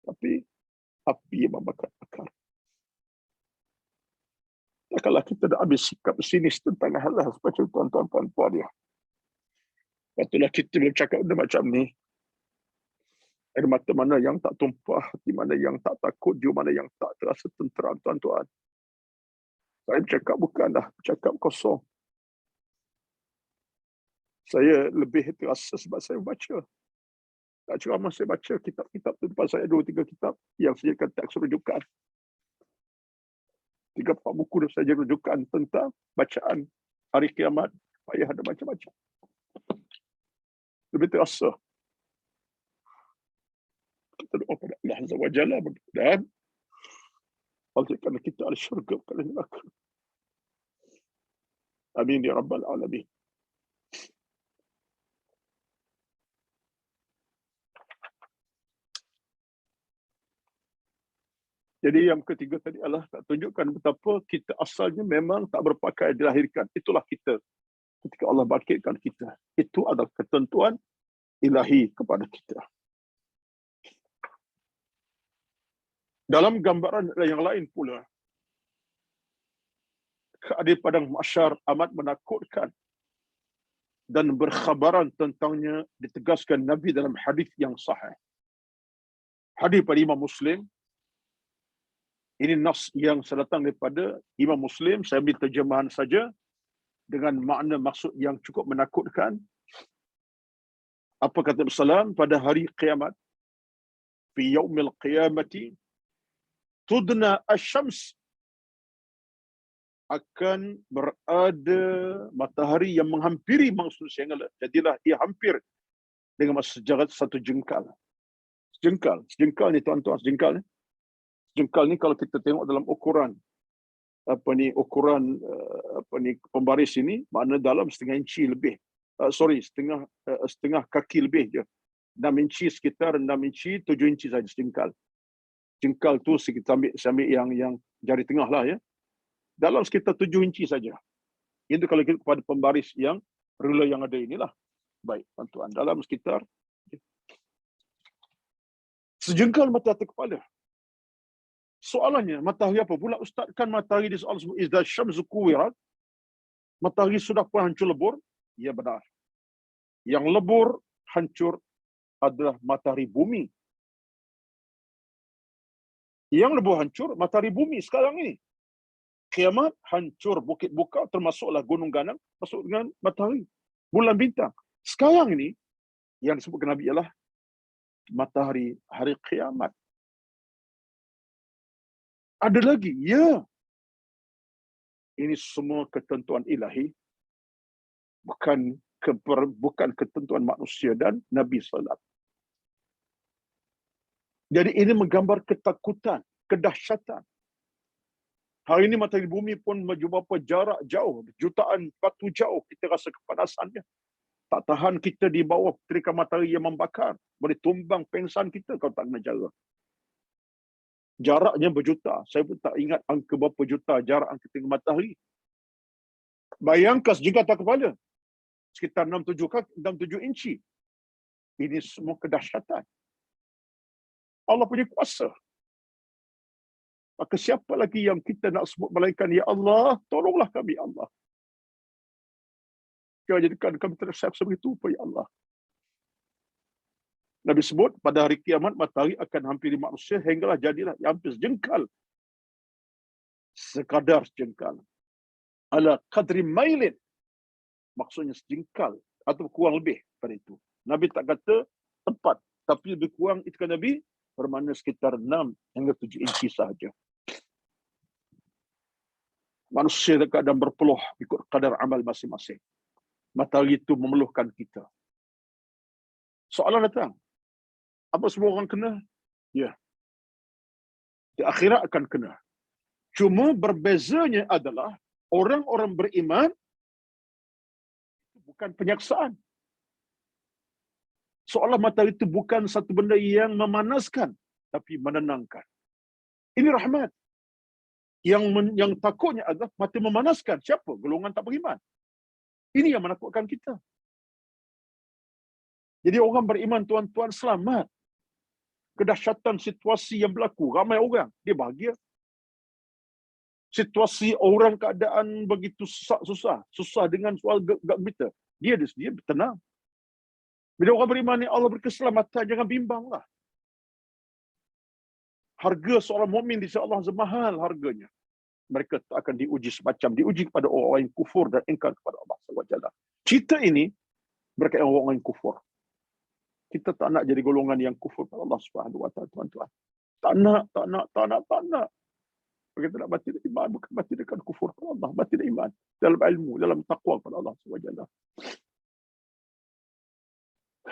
S1: Tapi api yang membakar-bakar. Kalau kita dah ambil sikap sinis tentang hal-hal seperti tuan-tuan puan-puan dia. Patutlah kita boleh cakap benda macam ni. Air mata mana yang tak tumpah, di mana yang tak takut, di mana yang tak terasa tenteram tuan-tuan. Saya bercakap bukanlah bercakap kosong. Saya lebih terasa sebab saya baca. Tak ceramah, saya baca kitab-kitab tu depan saya, 2-3 kitab yang sediakan teks rujukan. 3-4 buku dah saja rujukan tentang bacaan hari kiamat. Payah ada macam-macam. Lebih terasa. Kita doa pada Allah Azza wa Jalla, dan alhamdulillah kita al syurga kepada neraka. Amin ya rabbal alamin. Jadi yang ketiga tadi adalah nak tunjukkan betapa kita asalnya memang tak berpakaian dilahirkan. Itulah kita ketika Allah bangkitkan kita. Itu adalah ketentuan ilahi kepada kita. Dalam gambaran yang lain pula, keadaan padang mahsyar amat menakutkan, dan berkhabaran tentangnya ditegaskan Nabi dalam hadis yang sahih. Hadis pada Imam Muslim, Ini nas yang datang daripada Imam Muslim. Saya ambil terjemahan saja dengan makna maksud yang cukup menakutkan. Apa kata Rasulullah pada hari kiamat? Fi yaumil qiyamati tudna asy-syams, akan berada matahari yang menghampiri manusia. Jadilah ia hampir dengan masa sejarat satu jengkal. Sejengkal ni tuan-tuan, sejengkal ni. Sejengkal ni kalau kita tengok dalam ukuran ukuran pembaris ini, makna dalam setengah inci lebih. Setengah kaki lebih je. 6 inci, sekitar 6 inci, 7 inci saja sejengkal. Jengkal tu kita ambil yang jari tengah lah ya. Dalam sekitar 7 inci saja. Itu kalau kita kepada pembaris yang ruler yang ada inilah. Baik, tuan-tuan. Dalam sekitar sejengkal mata atas kepala. Soalannya, matahari apa pula Ustaz? Kan matahari di soal sebut idza syamsu kuwirat. Matahari sudah pun hancur lebur? Ya benar. Yang lebur hancur adalah matahari bumi. Yang lebur hancur matahari bumi sekarang ini. Kiamat hancur bukit buka, termasuklah gunung ganang, masuk dengan matahari, bulan bintang. Sekarang ini yang disebutkan Nabi ialah matahari hari kiamat. Ada lagi, ya. Ini semua ketentuan ilahi, bukan ketentuan manusia dan Nabi SAW. Jadi ini menggambar ketakutan, kedahsyatan. Hari ini matahari bumi pun berapa jarak jauh, jutaan batu jauh, kita rasa kepanasannya. Tak tahan kita di bawah terikan matahari yang membakar. Boleh tumbang pengsan kita kalau tak kena jaga. Jaraknya berjuta. Saya pun tak ingat angka berapa juta jarak angka dengan matahari. Bayangkan sejengkal atas kepala. Sekitar 6-7 inci. Ini semua kedahsyatan. Allah punya kuasa. Maka siapa lagi yang kita nak sebut malaikat, ya Allah, tolonglah kami, Allah. Jangan jadikan kami tersesat sebegitu, ya Allah. Nabi sebut pada hari kiamat matahari akan hampiri manusia hinggalah jadilah hampir sejengkal. Sekadar sejengkal. Ala qadri mailin. Maksudnya sejengkal atau kurang lebih pada itu. Nabi tak kata tepat, tapi lebih kurang itu kan Nabi bermakna sekitar 6 hingga 7 inci sahaja. Manusia dalam keadaan berpeluh ikut kadar amal masing-masing. Matahari itu memeluhkan kita. Soalan datang. Apa semua orang kena? Ya. Di akhirat akan kena. Cuma berbezanya adalah orang-orang beriman bukan penyaksaan. Seolah matahari itu bukan satu benda yang memanaskan, tapi menenangkan. Ini rahmat. Yang takutnya adalah mati memanaskan. Siapa? Golongan tak beriman. Ini yang menakutkan kita. Jadi orang beriman, tuan-tuan, selamat. Kedahsyatan situasi yang berlaku. Ramai orang, dia bahagia. Situasi orang keadaan begitu susah dengan soal gembira. Dia tenang. Bila orang beriman ni Allah berkeselamatan, jangan bimbanglah. Harga seorang mukmin di sisi Allah mahal harganya. Mereka tak akan diuji semacam diuji kepada orang yang kufur dan ingkar kepada Allah SWT. Kita ini berkaitan orang yang kufur. Kita tak nak jadi golongan yang kufur kepada Allah SWT, tuan-tuan. Tak nak. Kita nak batin iman, bukan batin dekat kufur kepada Allah, batin iman dalam ilmu, dalam taqwa kepada Allah SWT.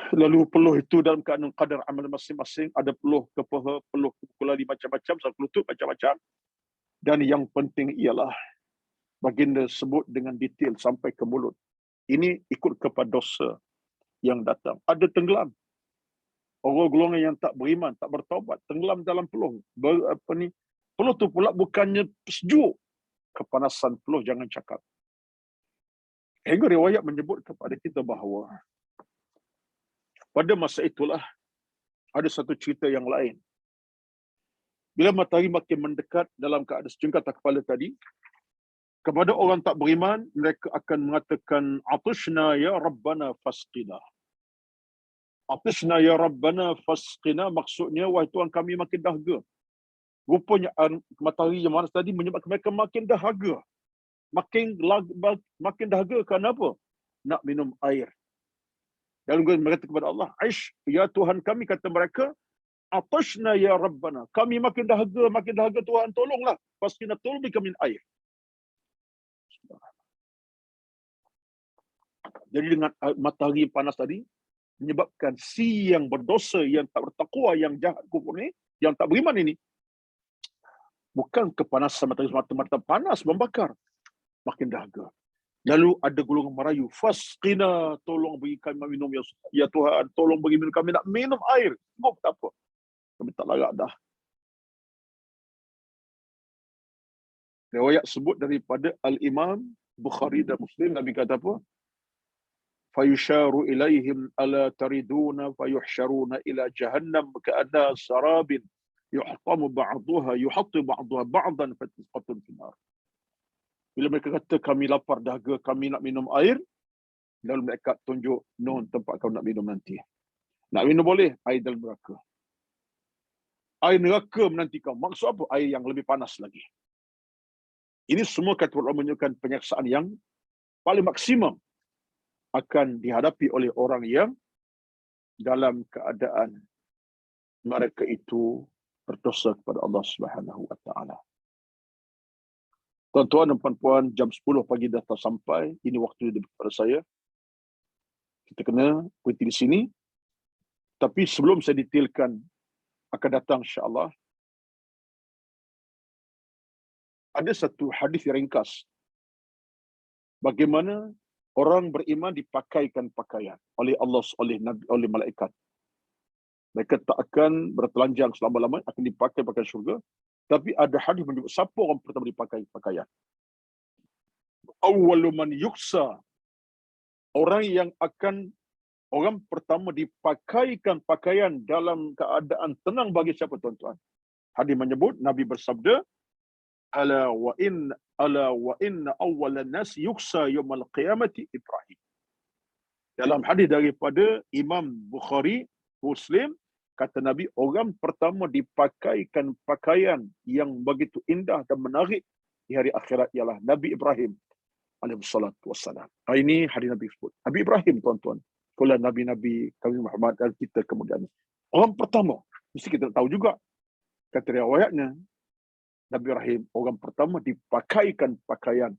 S1: Lalu peluh itu dalam keadaan kadar amal masing-masing. Ada peluh ke paha, peluh ke kulali macam-macam, satu lutut macam-macam. Dan yang penting ialah baginda sebut dengan detail sampai ke mulut. Ini ikut kepada dosa yang datang. Ada tenggelam. Orang golongan yang tak beriman, tak bertaubat, tenggelam dalam peluh. Peluh tu pula bukannya sejuk. Kepanasan peluh jangan cakap. Hingga riwayat menyebut kepada kita bahawa pada masa itulah ada satu cerita yang lain. Bila matahari makin mendekat dalam keadaan sejengkal atas kepala tadi, kepada orang tak beriman, mereka akan mengatakan, Atishna ya Rabbana fasqina. Atishna ya Rabbana fasqina, maksudnya, wahai Tuhan kami makin dahaga. Rupanya matahari yang panas tadi menyebabkan mereka makin dahaga. Makin dahaga kerana apa? Nak minum air. Lalu mereka kepada Allah, "Aish, ya Tuhan kami," kata mereka, "atashna ya Rabbana." Kami makin dahaga Tuhan, tolonglah. Fasqina, tolong kami air. Jadi dengan matahari panas tadi, menyebabkan si yang berdosa, yang tak bertakwa, yang jahat kufur ni, yang tak beriman ini, bukan kepanasan matahari semata-mata panas membakar, makin dahaga. Lalu ada golongan merayu, "Fasqina, tolong bagi kami minum ya Tuhan, tolong bagi minum, kami nak minum air." Cukup tak apa. Kami tak larat dah. Riwayat sebut daripada Al-Imam Bukhari dan Muslim, Nabi kata apa? "Fayusharu ilaihim ala tariduna fayuhsyaruna ila jahannam ka'anna sarabin yuhtamu ba'daha ba'dan fatisqatun finar." Bila mereka kata kami lapar dahaga, kami nak minum air, lalu mereka tunjuk, "No, tempat kau nak minum nanti. Nak minum boleh, air dalam neraka. Air neraka menanti kau." Maksud apa? Air yang lebih panas lagi. Ini semua kata ulama menunjukkan penyaksaan yang paling maksimum akan dihadapi oleh orang yang dalam keadaan mereka itu berdosa kepada Allah Subhanahu wa taala. Tuan-tuan dan puan-puan, jam 10 pagi dah sampai. Ini waktu daripada saya. Kita kena berhenti di sini. Tapi sebelum saya detailkan akan datang insya-Allah, ada satu hadis yang ringkas. Bagaimana orang beriman dipakaikan pakaian oleh Allah, oleh Nabi, oleh malaikat. Mereka tak akan bertelanjang selama-lamanya, akan dipakai pakaian syurga. Tapi ada hadis menyebut siapa orang pertama dipakai pakaian. Awwalu man yuksa. Orang pertama dipakaikan pakaian dalam keadaan tenang bagi siapa, tuan-tuan? Hadis menyebut, Nabi bersabda, "Ala wa inna awwalan nas yuksa yaumal qiyamati Ibrahim." Dalam hadis daripada Imam Bukhari, Muslim, kata Nabi, orang pertama dipakaikan pakaian yang begitu indah dan menarik di hari akhirat ialah Nabi Ibrahim alaihissalatu wassalam. Ini hadis Nabi sebut. Nabi Ibrahim, tuan-tuan. Kalau Nabi-Nabi kami Muhammad dan kita kemudian. Orang pertama, mesti kita tahu juga. Kata riwayatnya, Nabi Ibrahim orang pertama dipakaikan pakaian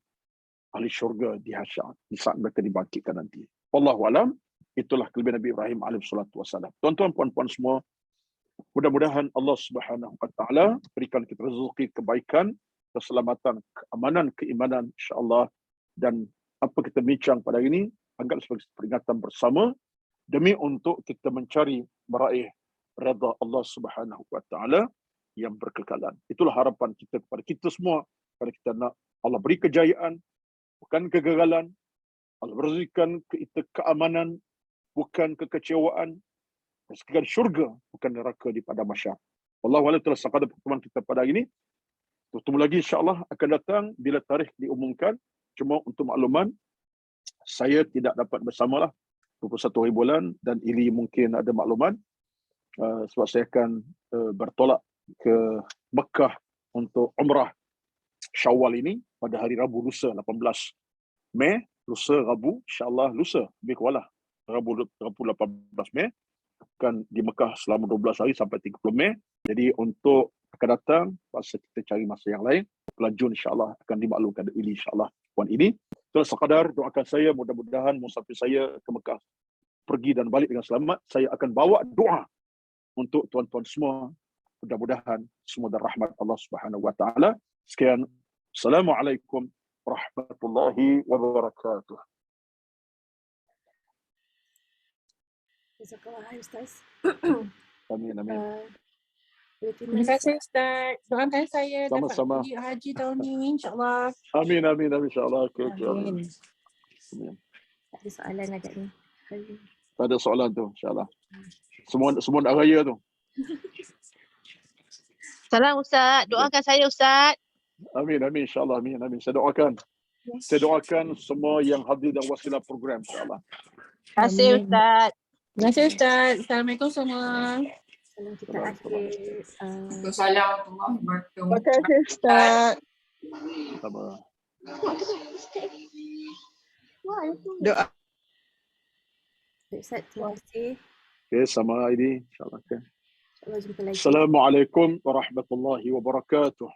S1: ahli syurga di hasyar, di saat mereka dibangkitkan nanti. Wallahu alam. Itulah kelebihan Nabi Ibrahim alaihissalatu wassalam. Tuan-tuan, puan-puan semua, mudah-mudahan Allah Subhanahu wa taala berikan kita rezeki kebaikan, keselamatan, keamanan, keimanan insya-Allah, dan apa kita bincang pada hari ini anggap sebagai peringatan bersama demi untuk kita mencari meraih redha Allah Subhanahu wa taala yang berkekalan. Itulah harapan kita kepada kita semua, kerana kita nak Allah beri kejayaan, bukan kegagalan. Allah berikan kita keamanan, bukan kekecewaan, dan syurga, bukan neraka di pada mahsyar. Wallahu a'lam. Telah sekadar pertemuan kita pada hari ini. Bertemu lagi insya-Allah akan datang bila tarikh diumumkan. Cuma untuk makluman, saya tidak dapat bersamalah 21 hari bulan, dan Ili mungkin ada makluman sebab saya akan bertolak ke Mekah untuk umrah Syawal ini pada hari Rabu lusa 18 Mei, lusa Rabu, insya-Allah lusa lebih kurang Rabu 18 Mei, akan di Mekah selama 12 hari sampai 30 Mei. Jadi untuk akan datang, masa kita cari masa yang lain, bulan Jun insya-Allah akan dimaklumkan ini insya-Allah. Puan ini, terus sekadar doakan saya, mudah-mudahan musafir saya ke Mekah pergi dan balik dengan selamat. Saya akan bawa doa untuk tuan-tuan semua. Mudah-mudahan semua dan rahmat Allah Subhanahu wa taala. Sekian. Assalamualaikum warahmatullahi wabarakatuh.
S2: Jazakallah Ustaz.
S1: Amin, amin.
S3: Terima kasih Ustaz. Doakan saya dapat
S1: Sama-sama.
S3: pergi haji tahun ni insya-Allah.
S1: Amin, amin, amin, insya-Allah. Okay,
S3: Amin.
S1: amin.
S2: Ada soalan agak ni.
S1: Tak ada soalan tu, insya-Allah. Semua nak raya tu.
S4: Salam Ustaz, doakan saya Ustaz.
S1: Amin, amin, insya-Allah. Amin, amin. Saya doakan. Saya doakan semua yang hadir dan wasilah program, insya-Allah.
S4: Terima kasih
S3: Amin.
S4: Ustaz.
S3: Terima kasih Ustaz. Assalamualaikum semua.
S2: Sebelum kita akhir
S3: Waalaikumsalam warahmatullahi wabarakatuh.
S5: Terima kasih Ustaz.
S1: Sama.
S5: Doa.
S2: Ustaz, terima kasih.
S1: Okay, sama ini. InsyaAllah. Okay.
S2: InsyaAllah jumpa lagi.
S1: Assalamualaikum warahmatullahi wabarakatuh.